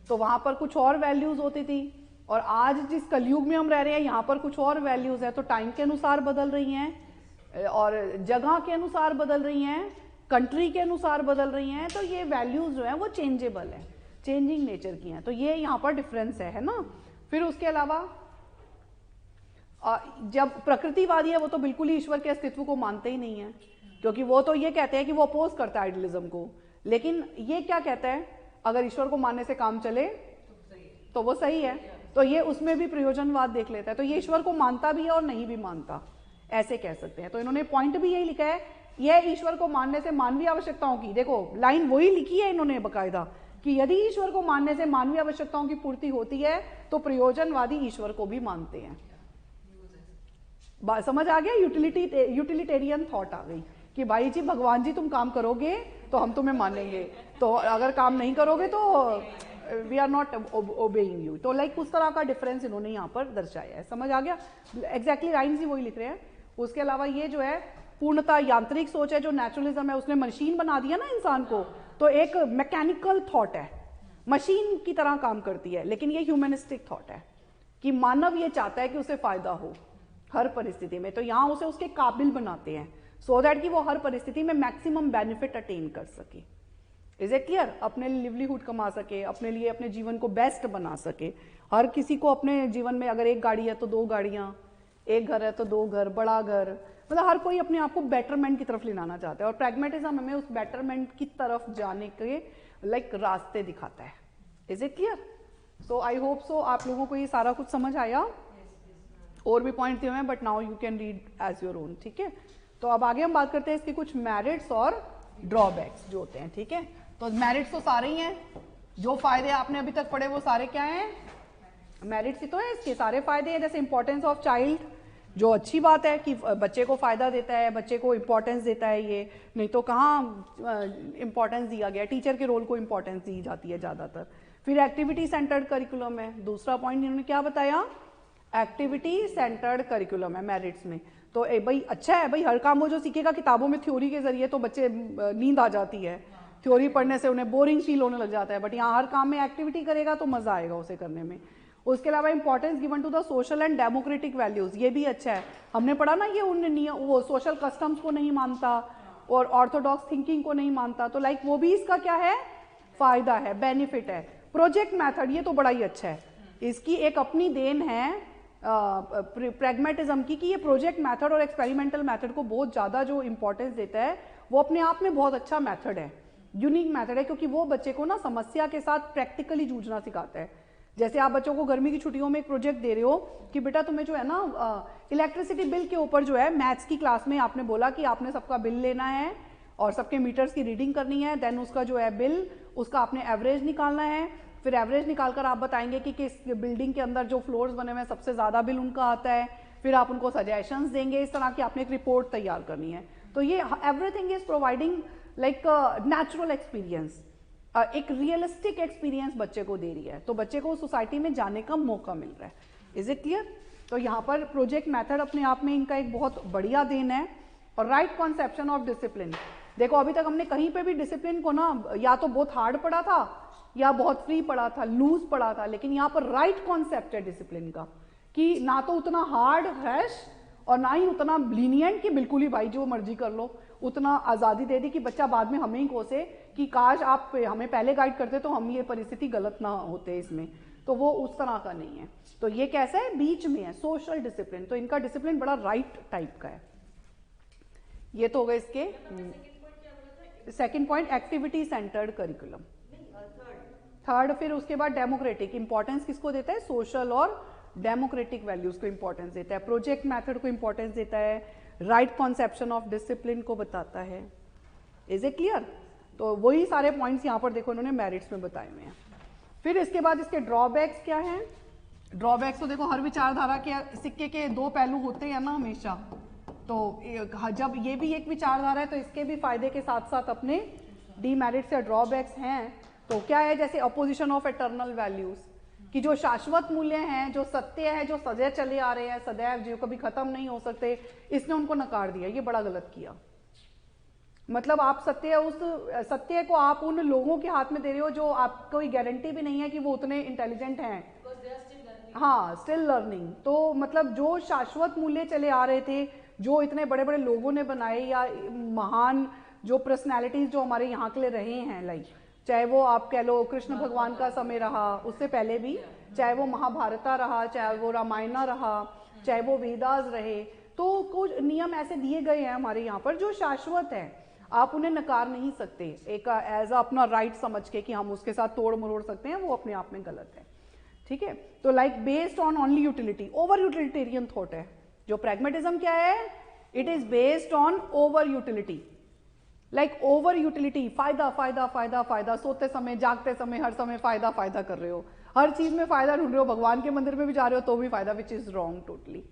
तो वहां पर कुछ और वैल्यूज होती थी, और आज जिस कलयुग में हम रह रहे हैं यहाँ पर कुछ और वैल्यूज है। तो टाइम के अनुसार बदल रही हैं और जगह के अनुसार बदल रही हैं, कंट्री के अनुसार बदल रही हैं। तो ये वैल्यूज जो है वो चेंजेबल है, चेंजिंग नेचर की हैं। तो ये यहाँ पर डिफरेंस है ना। फिर उसके अलावा जब प्रकृतिवादी है वो तो बिल्कुल ही ईश्वर के अस्तित्व को मानते ही नहीं है, क्योंकि वो तो ये कहते हैं कि वो अपोज करता है आइडियलिज्म को। लेकिन ये क्या कहता है? अगर ईश्वर को मानने से काम चले तो वो सही है। तो ये उसमें भी प्रयोजनवाद देख लेता है। तो ये ईश्वर को मानता भी है और नहीं भी मानता, ऐसे कह सकते हैं। तो इन्होंने पॉइंट भी यही लिखा है, यह ईश्वर को मानने से मानवीय आवश्यकताओं की, देखो लाइन वही लिखी है इन्होंने बकायदा, कि यदि ईश्वर को मानने से मानवीय आवश्यकताओं की पूर्ति होती है तो प्रयोजनवादी ईश्वर को भी मानते हैं। समझ आ गया? यूटिलिटेरियन थॉट आ गई कि भाई जी भगवान जी तुम काम करोगे तो हम तुम्हें मानेंगे, तो अगर काम नहीं करोगे तो we are not obeying you. तो लाइक उस तरह का डिफरेंस इन्होंने यहाँ पर दर्शाया है। समझ आ गया? एग्जैक्टली लाइन्स ही वही लिख रहे हैं। उसके अलावा ये जो है पूर्णतः यांत्रिक सोच है, जो नेचुरलिज्म है, उसने मशीन बना दिया ना इंसान को, तो एक मैकेनिकल थॉट है, मशीन की तरह काम करती है। लेकिन ये ह्यूमनिस्टिक थॉट है कि मानव ये चाहता है कि उसे फायदा हो हर परिस्थिति में, तो यहाँ उसे उसके काबिल बनाते हैं सो दैट कि वो हर परिस्थिति में मैक्सिमम बेनिफिट अटेन कर सके। Is it clear? अपने लिए लिवलीहुड कमा सके, अपने लिए अपने जीवन को बेस्ट बना सके। हर किसी को अपने जीवन में अगर एक गाड़ी है तो 2 गाड़ियां, एक घर है तो 2 घर, बड़ा घर, मतलब हर कोई अपने आप को बेटरमेंट की तरफ ले जाना चाहता है, और प्रैग्मेटिज्म हमें उस बेटरमेंट की तरफ जाने के लाइक रास्ते दिखाता है। Is it clear? So I hope so आप लोगों को ये सारा कुछ समझ आया। और भी पॉइंट दिए हुए हैं but now you can read as your own. ठीक है, तो अब आगे हम बात करते हैं इसके कुछ मेरिट्स और ड्रॉबैक्स जो होते हैं। ठीक है, तो मेरिट्स तो सारे ही हैं, जो फायदे आपने अभी तक पढ़े वो सारे क्या हैं? मेरिट्स ही तो है, इसके सारे फायदे हैं। जैसे इंपॉर्टेंस ऑफ चाइल्ड, जो अच्छी बात है कि बच्चे को फायदा देता है, बच्चे को इंपॉर्टेंस देता है। ये नहीं तो कहाँ इंपॉर्टेंस दिया गया, टीचर के रोल को इंपॉर्टेंस दी जाती है ज्यादातर। फिर एक्टिविटी सेंटर्ड करिकुलम है, दूसरा पॉइंट इन्होंने क्या बताया? एक्टिविटी सेंटर्ड करिकुलम है मेरिट्स में। तो भाई अच्छा है भाई, हर काम वो जो सीखेगा किताबों में थ्योरी के जरिए तो बच्चे नींद आ जाती है, थ्योरी पढ़ने से उन्हें बोरिंग फील होने लग जाता है, बट यहाँ हर काम में एक्टिविटी करेगा तो मजा आएगा उसे करने में। उसके अलावा importance given to the social and democratic values, ये भी अच्छा है। हमने पढ़ा ना, ये उन वो सोशल कस्टम्स को नहीं मानता और ऑर्थोडॉक्स थिंकिंग को नहीं मानता, तो लाइक वो भी इसका क्या है? फायदा है, बेनिफिट है। प्रोजेक्ट मैथड, ये तो बड़ा ही अच्छा है, इसकी एक अपनी देन है प्रैग्मेटिज्म की, कि ये प्रोजेक्ट मेथड और एक्सपेरिमेंटल मेथड को बहुत ज़्यादा जो इंपॉर्टेंस देता है, वो अपने आप में बहुत अच्छा मेथड है, यूनिक मेथड है, क्योंकि वो बच्चे को ना समस्या के साथ प्रैक्टिकली जूझना सिखाता है। जैसे आप बच्चों को गर्मी की छुट्टियों में एक प्रोजेक्ट दे रहे हो कि बेटा तुम्हें जो है ना इलेक्ट्रिसिटी बिल के ऊपर जो है मैथ्स की क्लास में आपने बोला कि आपने सबका बिल लेना है और सबके मीटर्स की रीडिंग करनी है, देन उसका जो है बिल, उसका आपने एवरेज निकालना है। फिर एवरेज निकालकर आप बताएंगे कि किस बिल्डिंग के अंदर जो फ्लोर्स बने हुए हैं सबसे ज़्यादा बिल उनका आता है। फिर आप उनको सजेशंस देंगे, इस तरह की आपने एक रिपोर्ट तैयार करनी है। तो ये everything is providing like natural experience, एक रियलिस्टिक एक्सपीरियंस बच्चे को दे रही है, तो बच्चे को सोसाइटी में जाने का मौका मिल रहा है। Is it clear? तो यहाँ पर प्रोजेक्ट मैथड अपने आप में इनका एक बहुत बढ़िया देन है। और राइट कॉन्सेप्शन ऑफ डिसिप्लिन, देखो अभी तक हमने कहीं पे भी डिसिप्लिन को ना या तो बहुत हार्ड पढ़ा था या बहुत फ्री पढ़ा था, लूज पढ़ा था, लेकिन यहाँ पर राइट कॉन्सेप्ट है डिसिप्लिन का, कि ना तो उतना हार्ड हैश और ना ही उतना लीनियंट कि बिल्कुल ही भाई जो मर्जी कर लो, उतना आज़ादी दे दी कि बच्चा बाद में हमें ही कोसे कि काश आप हमें पहले गाइड करते तो हम ये परिस्थिति गलत ना होते इसमें। तो वो उस तरह का नहीं है। तो ये कैसा है, बीच में है, सोशल डिसिप्लिन। तो इनका डिसिप्लिन बड़ा राइट टाइप का है। ये तो हो गए इसके second point, activity centred curriculum. Third, फिर उसके बाद डेमोक्रेटिक। इंपॉर्टेंस किसको देता है, सोशल और डेमोक्रेटिक वैल्यूज को इंपॉर्टेंस देता है। प्रोजेक्ट मेथड को इंपॉर्टेंस देता है। राइट कॉन्सेप्शन ऑफ डिसिप्लिन को बताता है। Is it clear? तो वही सारे पॉइंट्स यहाँ पर देखो इन्होंने मेरिट्स में बताए हुए हैं। फिर इसके बाद इसके ड्रॉबैक्स क्या हैं। ड्रॉबैक्स तो देखो हर विचारधारा के सिक्के के दो पहलू होते हैं ना हमेशा। तो जब ये भी एक विचारधारा है तो इसके भी फायदे के साथ साथ अपने डीमेरिट्स या ड्रॉबैक्स हैं। तो क्या है, जैसे अपोजिशन ऑफ एटर्नल वैल्यूज, कि जो शाश्वत मूल्य हैं, जो सत्य है, जो सदैव चले आ रहे हैं, सदैव जो कभी खत्म नहीं हो सकते, इसने उनको नकार दिया। ये बड़ा गलत किया। मतलब आप उस सत्य को आप उन लोगों के हाथ में दे रहे हो जो आपको कोई गारंटी भी नहीं है कि वो उतने इंटेलिजेंट हैं। हाँ, स्टिल लर्निंग। तो मतलब जो शाश्वत मूल्य चले आ रहे थे, जो इतने बड़े बड़े लोगों ने बनाए, या महान जो पर्सनैलिटीज जो हमारे यहाँ के लिए रहे हैं, लाइक चाहे वो आप कह लो कृष्ण भगवान का समय रहा, उससे पहले भी, चाहे वो महाभारता रहा, चाहे वो रामायणा रहा, चाहे वो वेदास रहे, तो कुछ नियम ऐसे दिए गए हैं हमारे यहाँ पर जो शाश्वत है। आप उन्हें नकार नहीं सकते एक एज अपना राइट समझ के कि हम उसके साथ तोड़ मरोड़ सकते हैं, वो अपने आप में गलत है। ठीक है, तो like based on only utility, over utilitarian thought है। जो प्रैग्मेटिज्म क्या है, it is based on over utility. Like over utility, फायदा फायदा फायदा फायदा, सोते समय जागते समय हर समय फायदा फायदा कर रहे हो, हर चीज में फायदा ढूंढ रहे हो, भगवान के मंदिर में भी जा रहे हो तो भी फायदा, which is wrong totally.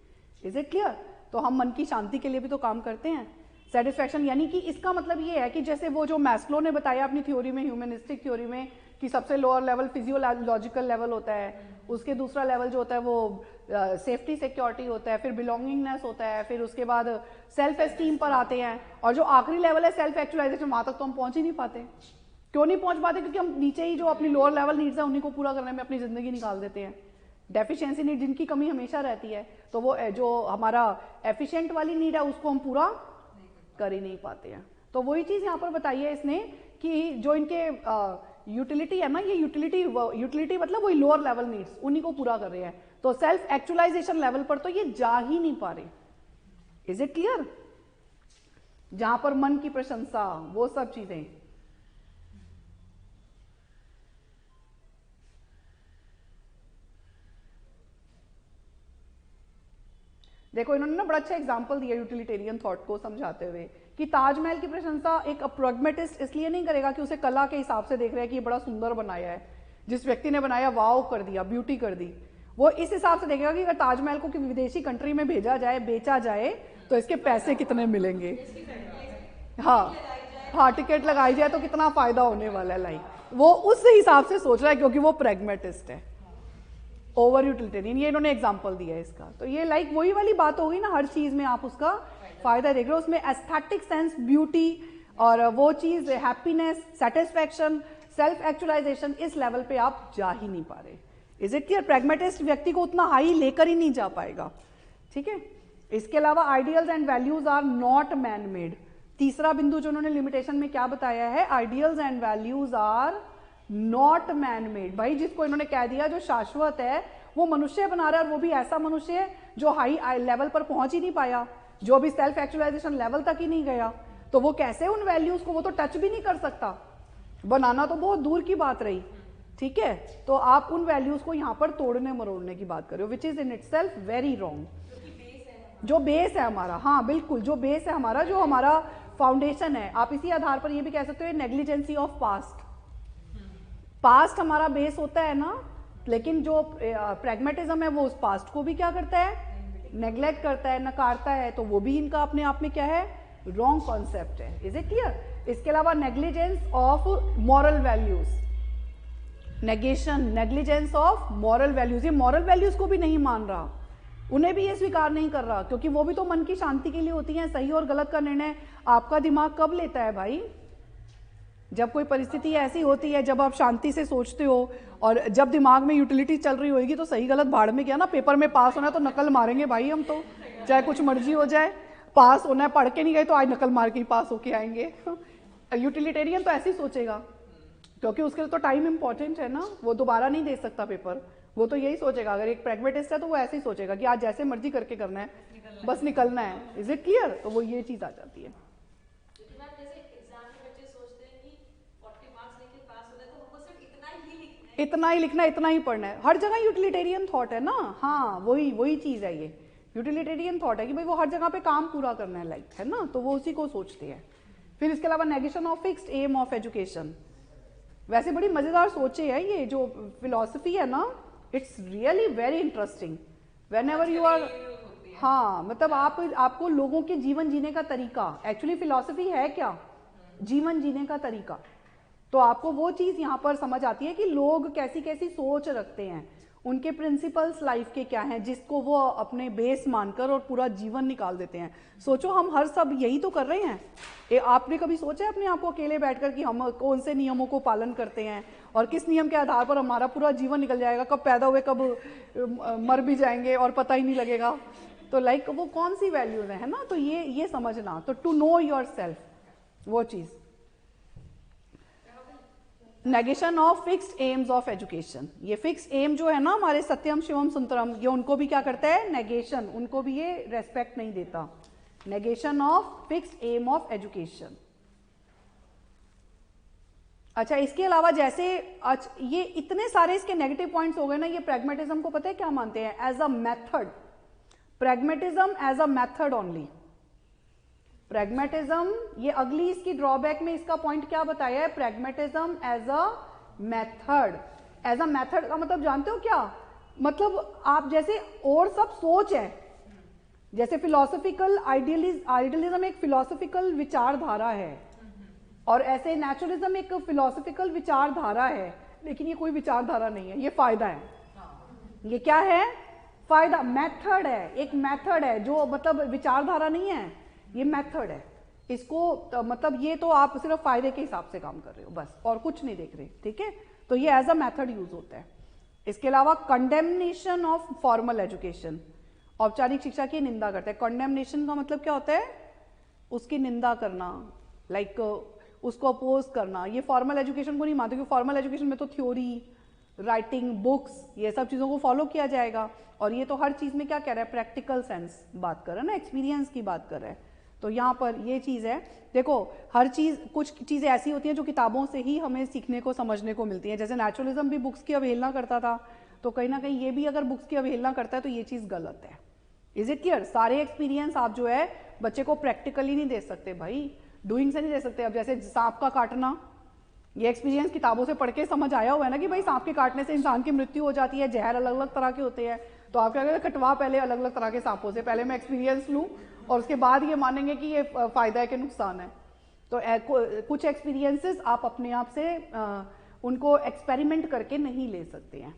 Is it clear? तो हम मन की शांति के लिए भी तो काम करते हैं। सेटिस्फैक्शन यानी कि इसका मतलब ये है कि जैसे वो जो मैस्लो ने बताया अपनी थ्योरी में, ह्यूमनिस्टिक थ्योरी में, कि सबसे लोअर लेवल फिजियोलॉजिकल लेवल होता है, उसके दूसरा लेवल जो होता है वो सेफ्टी सिक्योरिटी होता है, फिर बिलोंगिंगनेस होता है, फिर उसके बाद सेल्फ एस्टीम पर आते हैं, और जो आखिरी लेवल है सेल्फ एक्चुअलाइजेशन, वहां तक तो हम पहुंच ही नहीं पाते। क्यों नहीं पहुंच पाते? क्योंकि हम नीचे ही जो अपनी लोअर लेवल नीड्स है उन्हीं को पूरा करने में अपनी जिंदगी निकाल देते हैं। डेफिशिएंसी नीड जिनकी कमी हमेशा रहती है, तो वो जो हमारा एफिशिएंट वाली नीड है उसको हम पूरा कर ही नहीं पाते हैं। तो वही चीज यहाँ पर बताई है इसने कि जो इनके यूटिलिटी है ना, ये यूटिलिटी मतलब वही लोअर लेवल नीड्स, उन्हीं को पूरा कर रहे हैं। तो सेल्फ एक्चुअलाइजेशन लेवल पर तो ये जा ही नहीं पा रहे। Is it clear? जहां पर मन की प्रशंसा, वो सब चीजें। देखो इन्होंने ना बड़ा अच्छा एग्जांपल दिया यूटिलिटेरियन थॉट को समझाते हुए कि ताजमहल की प्रशंसा एक प्रैग्मेटिस्ट इसलिए नहीं करेगा कि उसे कला के हिसाब से देख रहा है कि ये बड़ा सुंदर बनाया है, जिस व्यक्ति ने बनाया वाव कर दिया, ब्यूटी कर दी। वो इस हिसाब से देखेगा कि अगर ताजमहल को किसी विदेशी कंट्री में भेजा जाए, बेचा जाए, तो इसके पैसे कितने मिलेंगे। हाँ, टिकट लगाई जाए तो कितना फायदा होने वाला है। लाइक वो उस हिसाब से सोच रहा है क्योंकि वो प्रैग्मेटिस्ट है, ओवर यूटिलिटेरियन। ये इन्होंने एग्जांपल दिया है इसका। तो ये लाइक वही वाली बात हो गई ना, हर चीज में आप उसका फायदा देख रहे हो, उसमें एस्थेटिक सेंस, ब्यूटी, और वो चीज हैप्पीनेस, सेटिस्फैक्शन, सेल्फ एक्चुअलाइजेशन, इस लेवल पे आप जा ही नहीं पा रहे। Is it clear? प्रैग्मेटिस्ट व्यक्ति को उतना हाई लेकर ही नहीं जा पाएगा। ठीक है, इसके अलावा ideals and values are not man made. तीसरा बिंदु जो उन्होंने लिमिटेशन में क्या बताया है, ideals and values are not man made. भाई जिसको इन्होंने कह दिया जो शाश्वत है वो मनुष्य बना रहा है, और वो भी ऐसा मनुष्य जो हाई लेवल पर पहुंच ही नहीं पाया, जो भी सेल्फ एक्चुअलाइजेशन लेवल तक ही नहीं गया, तो वो कैसे उन वैल्यूज को, वो तो टच भी नहीं कर सकता, बनाना तो बहुत दूर की बात रही। ठीक है, तो आप उन वैल्यूज को यहाँ पर तोड़ने मरोड़ने की बात कर रहे हो, which is in itself very wrong. जो बेस है हमारा, हाँ बिल्कुल, जो बेस है हमारा, जो हमारा फाउंडेशन है, आप इसी आधार पर ये भी कह सकते हो नेग्लिजेंसी ऑफ पास्ट हमारा बेस होता है ना। लेकिन जो प्रैग्मेटिज्म है वो उस पास्ट को भी क्या करता है, नेग्लेक्ट करता है, नकारता है। तो वो भी इनका अपने आप में क्या है, रॉन्ग कॉन्सेप्ट है। Is it clear? इसके अलावा negligence of moral values, negligence of moral values, ये मॉरल वैल्यूज को भी नहीं मान रहा, उन्हें भी ये स्वीकार नहीं कर रहा, क्योंकि वो भी तो मन की शांति के लिए होती है। सही और गलत का निर्णय आपका दिमाग कब लेता है भाई? जब कोई परिस्थिति ऐसी होती है, जब आप शांति से सोचते हो, और जब दिमाग में यूटिलिटी चल रही होगी, तो सही गलत भाड़ में क्या ना, पेपर में पास होना है तो नकल मारेंगे भाई हम तो, चाहे कुछ मर्जी हो जाए। पास होना है, पढ़ के नहीं गए तो आज नकल मार के ही पास होके आएंगे। यूटिलिटेरियन तो ऐसे ही सोचेगा, क्योंकि उसके लिए तो टाइम इंपॉर्टेंट है ना, वो दोबारा नहीं दे सकता पेपर। वो तो यही सोचेगा, अगर एक प्रैग्मेटिस्ट है तो वो ऐसे ही सोचेगा कि आज जैसे मर्जी करके करना है, बस निकलना है। Is it clear? तो वो ये चीज आ जाती है। इतना ही लिखना है, इतना ही पढ़ना है, हर जगह यूटिलिटेरियन थॉट है ना। हाँ, वही चीज है, ये यूटिलिटेरियन थॉट है कि भाई वो हर जगह पे काम पूरा करना है, लाइक, है ना, तो वो उसी को सोचते हैं। फिर इसके अलावा negation of fixed aim of education, वैसे बड़ी मजेदार सोचे है ये जो फिलॉसफी है ना, it's really very interesting whenever you are. हाँ, मतलब आपको लोगों के जीवन जीने का तरीका, एक्चुअली फिलॉसफी है क्या? जीवन जीने का तरीका। तो आपको वो चीज यहाँ पर समझ आती है कि लोग कैसी कैसी सोच रखते हैं, उनके प्रिंसिपल्स लाइफ के क्या हैं, जिसको वो अपने बेस मानकर और पूरा जीवन निकाल देते हैं। सोचो, हम हर सब यही तो कर रहे हैं। आपने कभी सोचा है अपने आप को अकेले बैठकर कि हम कौन से नियमों को पालन करते हैं और किस नियम के आधार पर हमारा पूरा जीवन निकल जाएगा, कब पैदा हुए कब मर भी जाएंगे और पता ही नहीं लगेगा। तो लाइक वो कौन सी वैल्यूज है ना, तो ये समझना, तो टू नो योर सेल्फ, वो चीज। Negation of fixed AIIMS of education, ये फिक्स्ड एम जो है ना हमारे सत्यम शिवम सुंदरम, ये उनको भी क्या करता है? नेगेशन, उनको भी ये रेस्पेक्ट नहीं देता। Negation of fixed aim of education. अच्छा, इसके अलावा जैसे ये इतने सारे इसके नेगेटिव पॉइंट्स हो गए ना, ये प्रैग्मेटिज्म को पता है क्या मानते हैं? As a method, pragmatism as a method only. Pragmatism, ये अगली इसकी ड्रॉबैक में इसका पॉइंट क्या बताया है? Pragmatism as a method. As a method का मतलब जानते हो क्या? मतलब आप जैसे और सब सोच है, जैसे फिलोसफिकल आइडियलिज्म एक फिलोसफिकल विचारधारा है, और ऐसे नेचुरलिज्म एक फिलोसफिकल विचारधारा है, लेकिन ये कोई विचारधारा नहीं है, ये फायदा है। ये क्या है? फायदा, मेथड है, एक मेथड है जो मतलब विचारधारा नहीं है, ये मेथड है। इसको मतलब ये तो आप सिर्फ फायदे के हिसाब से काम कर रहे हो बस, और कुछ नहीं देख रहे, ठीक है? तो ये एज अ मेथड यूज होता है। इसके अलावा कंडेमनेशन ऑफ फॉर्मल एजुकेशन, औपचारिक शिक्षा की निंदा करता है। कंडेमनेशन का मतलब क्या होता है? उसकी निंदा करना, लाइक उसको अपोज करना। ये फॉर्मल एजुकेशन को नहीं मानते, क्योंकि फॉर्मल एजुकेशन में तो थ्योरी, राइटिंग, बुक्स, ये सब चीजों को फॉलो किया जाएगा, और ये तो हर चीज में क्या कह रहा है? प्रैक्टिकल सेंस बात कर रहा है ना, एक्सपीरियंस की बात कर रहा है। तो यहाँ पर ये चीज है, देखो हर चीज, कुछ चीजें ऐसी होती हैं जो किताबों से ही हमें सीखने को समझने को मिलती है। जैसे नेचुरलिज्म भी बुक्स की अवहेलना करता था, तो कहीं ना कहीं ये भी अगर बुक्स की अवहेलना करता है तो ये चीज गलत है। Is it clear? सारे एक्सपीरियंस आप जो है बच्चे को प्रैक्टिकली नहीं दे सकते भाई, डूइंग से नहीं दे सकते। अब जैसे सांप का काटना, ये एक्सपीरियंस किताबों से पढ़ के समझ आया हुआ है ना कि भाई सांप के काटने से इंसान की मृत्यु हो जाती है, जहर अलग अलग तरह के होते हैं। तो आप क्या करें? कटवा पहले अलग अलग तरह के सांपों से, पहले मैं एक्सपीरियंस लूं और उसके बाद ये मानेंगे कि ये फायदा है कि नुकसान है। तो कुछ एक्सपीरियंसेस आप अपने आप से उनको एक्सपेरिमेंट करके नहीं ले सकते हैं,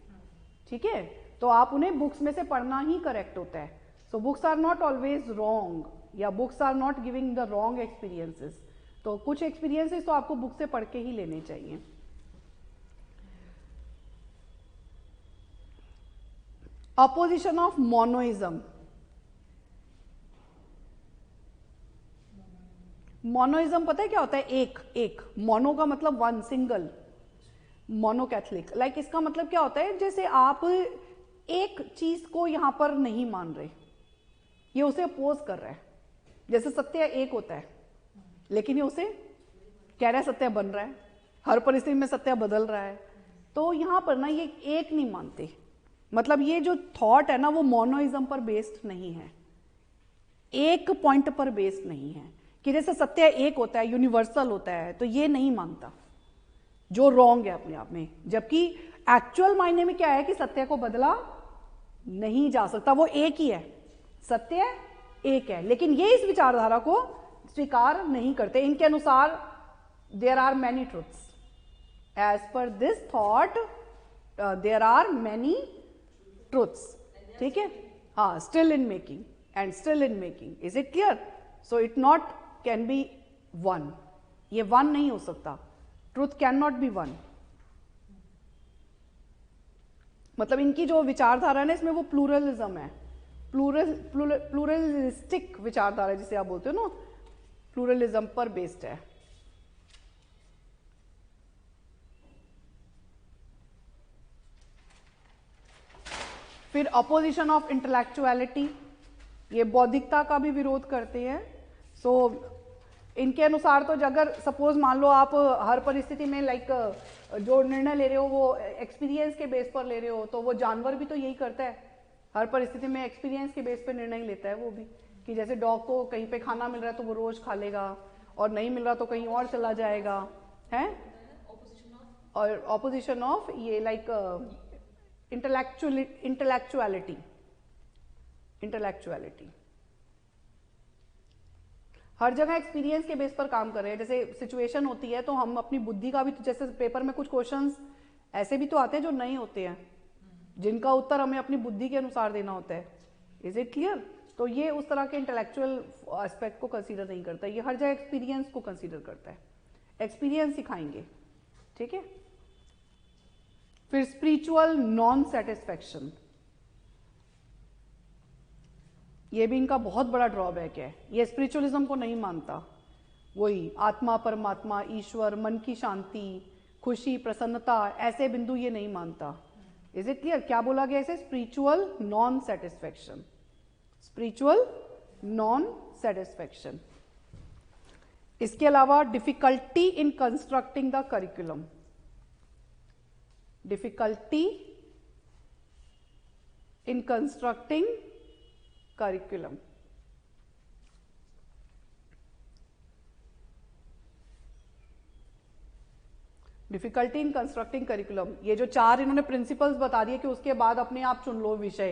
ठीक है? तो आप उन्हें बुक्स में से पढ़ना ही करेक्ट होता है। So books are not always wrong, या books are not giving the wrong experiences. तो कुछ एक्सपीरियंसेस तो आपको बुक से पढ़ के ही लेने चाहिए। Opposition of मोनोइज्म। मोनोइज्म पता है क्या होता है? एक मोनो का मतलब one, single, mono Catholic. Like इसका मतलब क्या होता है? जैसे आप एक चीज को यहां पर नहीं मान रहे, ये उसे अपोज कर रहा है। जैसे सत्य एक होता है, लेकिन ये उसे कह रहा है सत्य बन रहा है, हर परिस्थिति में सत्य बदल रहा है। तो यहां पर ना ये एक नहीं मानते, मतलब ये जो थॉट है ना वो मोनोइज्म पर बेस्ड नहीं है, एक पॉइंट पर बेस्ड नहीं है कि जैसे सत्य एक होता है, यूनिवर्सल होता है, तो ये नहीं मानता, जो रॉन्ग है अपने आप में। जबकि एक्चुअल मायने में क्या है कि सत्य को बदला नहीं जा सकता, वो एक ही है, सत्य एक है। लेकिन ये इस विचारधारा को स्वीकार नहीं करते। इनके अनुसार there are many truths, as per this thought there are many truths, ठीक है? हाँ, still in making and still in making. Is it clear? So it not can be one, ये वन नहीं हो सकता, truth can not be one. मतलब इनकी जो विचारधारा है ना, इसमें वो प्लूरलिज्म है, प्लूरलिस्टिक विचारधारा जिसे आप बोलते हो ना, प्लूरलिज्म पर बेस्ड है। फिर अपोजिशन ऑफ इंटेलेक्चुअलिटी, ये बौद्धिकता का भी विरोध करते हैं। सो इनके अनुसार तो अगर सपोज मान लो आप हर परिस्थिति में जो निर्णय ले रहे हो वो एक्सपीरियंस के बेस पर ले रहे हो, तो वो जानवर भी तो यही करता है, हर परिस्थिति में एक्सपीरियंस के बेस पर निर्णय लेता है वो भी, कि जैसे डॉग को कहीं पे खाना मिल रहा है तो वो रोज खा लेगा, और नहीं मिल रहा तो कहीं और चला जाएगा, है। और ऑपोजिशन ऑफ ये इंटेलेक्चुअलिटी हर जगह एक्सपीरियंस के बेस पर काम कर रहे हैं। जैसे सिचुएशन होती है तो हम अपनी बुद्धि का भी, जैसे पेपर में कुछ क्वेश्चंस ऐसे भी तो आते हैं जो नहीं होते हैं, जिनका उत्तर हमें अपनी बुद्धि के अनुसार देना होता है। Is it clear? तो ये उस तरह के इंटेलेक्चुअल एस्पेक्ट को कंसीडर नहीं करता, ये हर जगह एक्सपीरियंस को कंसीडर करता है। एक्सपीरियंस सिखाएंगे, ठीक है। फिर स्पिरिचुअल नॉन सेटिस्फैक्शन, ये भी इनका बहुत बड़ा ड्रॉबैक है। ये स्पिरिचुअलिज्म को नहीं मानता, वही आत्मा, परमात्मा, ईश्वर, मन की शांति, खुशी, प्रसन्नता, ऐसे बिंदु ये नहीं मानता। Is it clear? क्या बोला गया इसे? Spiritual non satisfaction, spiritual non satisfaction. इसके अलावा difficulty in constructing the curriculum, difficulty in constructing curriculum. Difficulty in constructing curriculum, ये जो 4 इन्होंने प्रिंसिपल्स बता दिए कि उसके बाद अपने आप चुन लो विषय।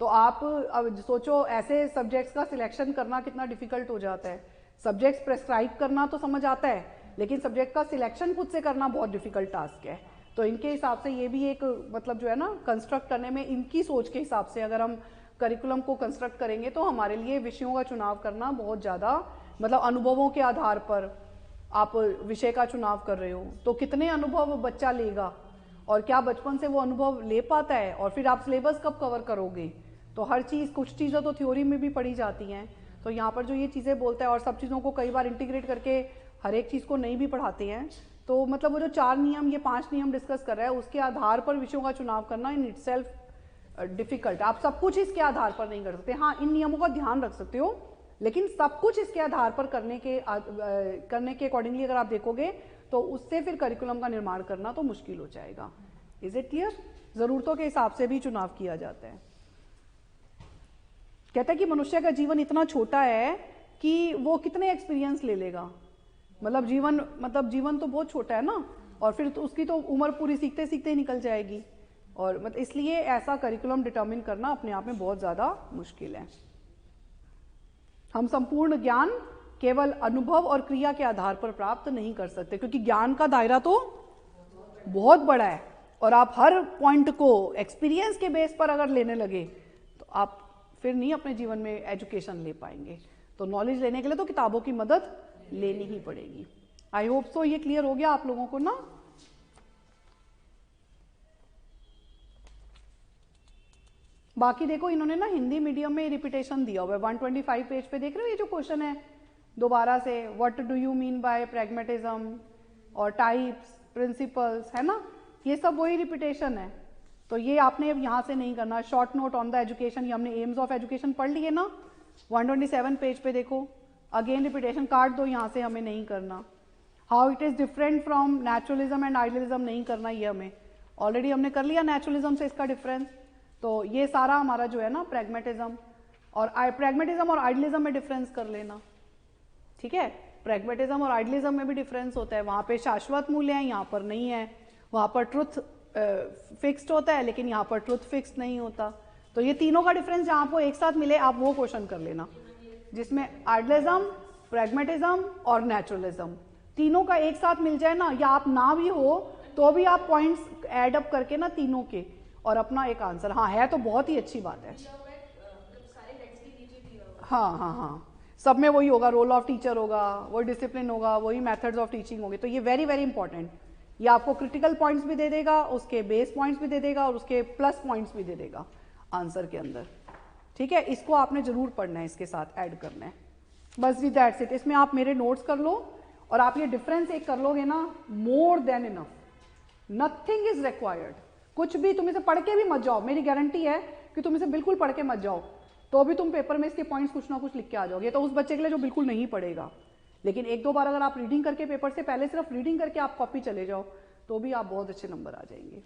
तो आप अब सोचो ऐसे सब्जेक्ट्स का सिलेक्शन करना कितना डिफिकल्ट हो जाता है। सब्जेक्ट्स प्रेस्क्राइब करना तो समझ आता है, लेकिन सब्जेक्ट का सिलेक्शन खुद से करना बहुत डिफिकल्ट टास्क है। तो इनके हिसाब से ये भी एक मतलब जो है ना, कंस्ट्रक्ट करने में इनकी सोच के हिसाब से अगर हम करिकुलम को कंस्ट्रक्ट करेंगे तो हमारे लिए विषयों का चुनाव करना बहुत ज़्यादा, मतलब अनुभवों के आधार पर आप विषय का चुनाव कर रहे हो, तो कितने अनुभव बच्चा लेगा और क्या बचपन से वो अनुभव ले पाता है, और फिर आप सिलेबस कब कवर करोगे। तो हर चीज़, कुछ चीज़ें तो थ्योरी में भी पढ़ी जाती हैं, तो यहाँ पर जो ये चीज़ें बोलता है, और सब चीज़ों को कई बार इंटीग्रेट करके हर एक चीज़ को नहीं भी पढ़ाते हैं। तो मतलब वो जो 4 नियम, ये 5 नियम डिस्कस कर रहा है, उसके आधार पर विषयों का चुनाव करना इन इटसेल्फ डिफिकल्ट। आप सब कुछ इसके आधार पर नहीं कर सकते। हाँ, इन नियमों का ध्यान रख सकते हो, लेकिन सब कुछ इसके आधार पर करने के अकॉर्डिंगली अगर आप देखोगे तो उससे फिर करिकुलम का निर्माण करना तो मुश्किल हो जाएगा। Is it clear? जरूरतों के हिसाब से भी चुनाव किया जाता है। कहता है कि मनुष्य का जीवन इतना छोटा है कि वो कितने एक्सपीरियंस ले लेगा। मतलब जीवन तो बहुत छोटा है ना, और फिर तो उसकी तो उम्र पूरी सीखते सीखते ही निकल जाएगी, और मतलब इसलिए ऐसा करिकुलम डिटर्मिन करना अपने आप में बहुत ज़्यादा मुश्किल है। हम संपूर्ण ज्ञान केवल अनुभव और क्रिया के आधार पर प्राप्त नहीं कर सकते, क्योंकि ज्ञान का दायरा तो बहुत बड़ा है, और आप हर पॉइंट को एक्सपीरियंस के बेस पर अगर लेने लगे तो आप फिर नहीं अपने जीवन में एजुकेशन ले पाएंगे। तो नॉलेज लेने के लिए तो किताबों की मदद लेनी ही पड़ेगी। आई होप सो ये क्लियर हो गया आप लोगों को ना। बाकी देखो, इन्होंने ना हिंदी मीडियम में रिपीटेशन दिया हुआ है। 125 पेज पे देख रहे हो ये जो क्वेश्चन है दोबारा से, what do you mean by pragmatism, और टाइप्स, प्रिंसिपल्स, है ना, ये सब वही रिपीटेशन है। तो ये आपने अब यहाँ से नहीं करना। Short note on the education, ये हमने एम्स ऑफ एजुकेशन पढ़ लिए ना, 127 पेज पे देखो, अगेन रिपीटेशन काट दो, यहाँ से हमें नहीं करना। How it is different from naturalism and idealism नहीं करना, ये हमें ऑलरेडी हमने कर लिया नेचुरलिज्म से इसका डिफरेंस। तो ये सारा हमारा जो है ना प्रैग्मेटिज्म और आइडियलिज्म में डिफरेंस कर लेना, ठीक है। प्रैग्मेटिज्म और आइडियलिज्म में भी डिफरेंस होता है, वहाँ पे शाश्वत मूल्य है, यहाँ पर नहीं है। वहाँ पर ट्रुथ फिक्स्ड होता है, लेकिन यहाँ पर ट्रुथ फिक्स्ड नहीं होता। तो ये तीनों का डिफरेंस जहाँ आपको एक साथ मिले, आप वो क्वेश्चन कर लेना, जिसमें आइडियलिज्म, प्रैग्मेटिज्म और नेचुरलिज्म तीनों का एक साथ मिल जाए ना, या आप ना भी हो तो भी आप पॉइंट्स ऐड अप करके ना तीनों के, और अपना एक आंसर, हाँ है तो बहुत ही अच्छी बात है। हाँ, सब में वही होगा, रोल ऑफ टीचर होगा, वही डिसिप्लिन होगा, वही मेथड्स ऑफ टीचिंग होंगे। तो ये वेरी वेरी इंपॉर्टेंट, ये आपको क्रिटिकल पॉइंट्स भी दे देगा, उसके बेस पॉइंट्स भी दे देगा, और उसके प्लस पॉइंट्स भी दे देगा आंसर के अंदर। ठीक है, इसको आपने जरूर पढ़ना है, इसके साथ ऐड करना है। बस विद दैट्स इट। इसमें आप मेरे नोट्स कर लो और आप ये डिफरेंस एक कर लोगे ना, more than enough, nothing is required. कुछ भी तुम इसे पढ़ के भी मत जाओ, मेरी गारंटी है कि तुम इसे बिल्कुल पढ़ के मत जाओ तो भी तुम पेपर में इसके पॉइंट्स कुछ ना कुछ लिख के आ जाओगे। तो उस बच्चे के लिए जो बिल्कुल नहीं पढ़ेगा, लेकिन एक दो बार अगर आप रीडिंग करके पेपर से पहले सिर्फ रीडिंग करके आप कॉपी चले जाओ तो भी आप बहुत अच्छे नंबर आ जाएंगे।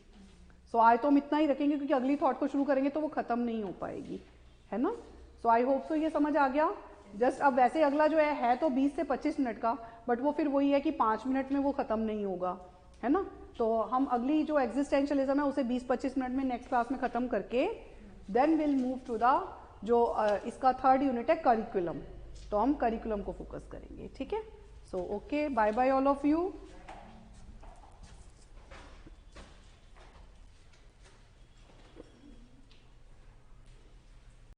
सो आज तो हम इतना ही रखेंगे क्योंकि अगली थॉट को शुरू करेंगे तो वो खत्म नहीं हो पाएगी, है ना। सो आई होप सो ये समझ आ गया। जस्ट अब वैसे अगला जो है तो 20 से 25 मिनट का, बट वो फिर वही है कि 5 मिनट में वो खत्म नहीं होगा, है ना। तो हम अगली जो एग्जिस्टेंशियलिज्म है उसे 20-25 मिनट में नेक्स्ट क्लास में खत्म करके then will move to the जो इसका थर्ड यूनिट है करिकुलम। तो हम करिकुलम को फोकस करेंगे, ठीक है। So okay, bye bye all of you.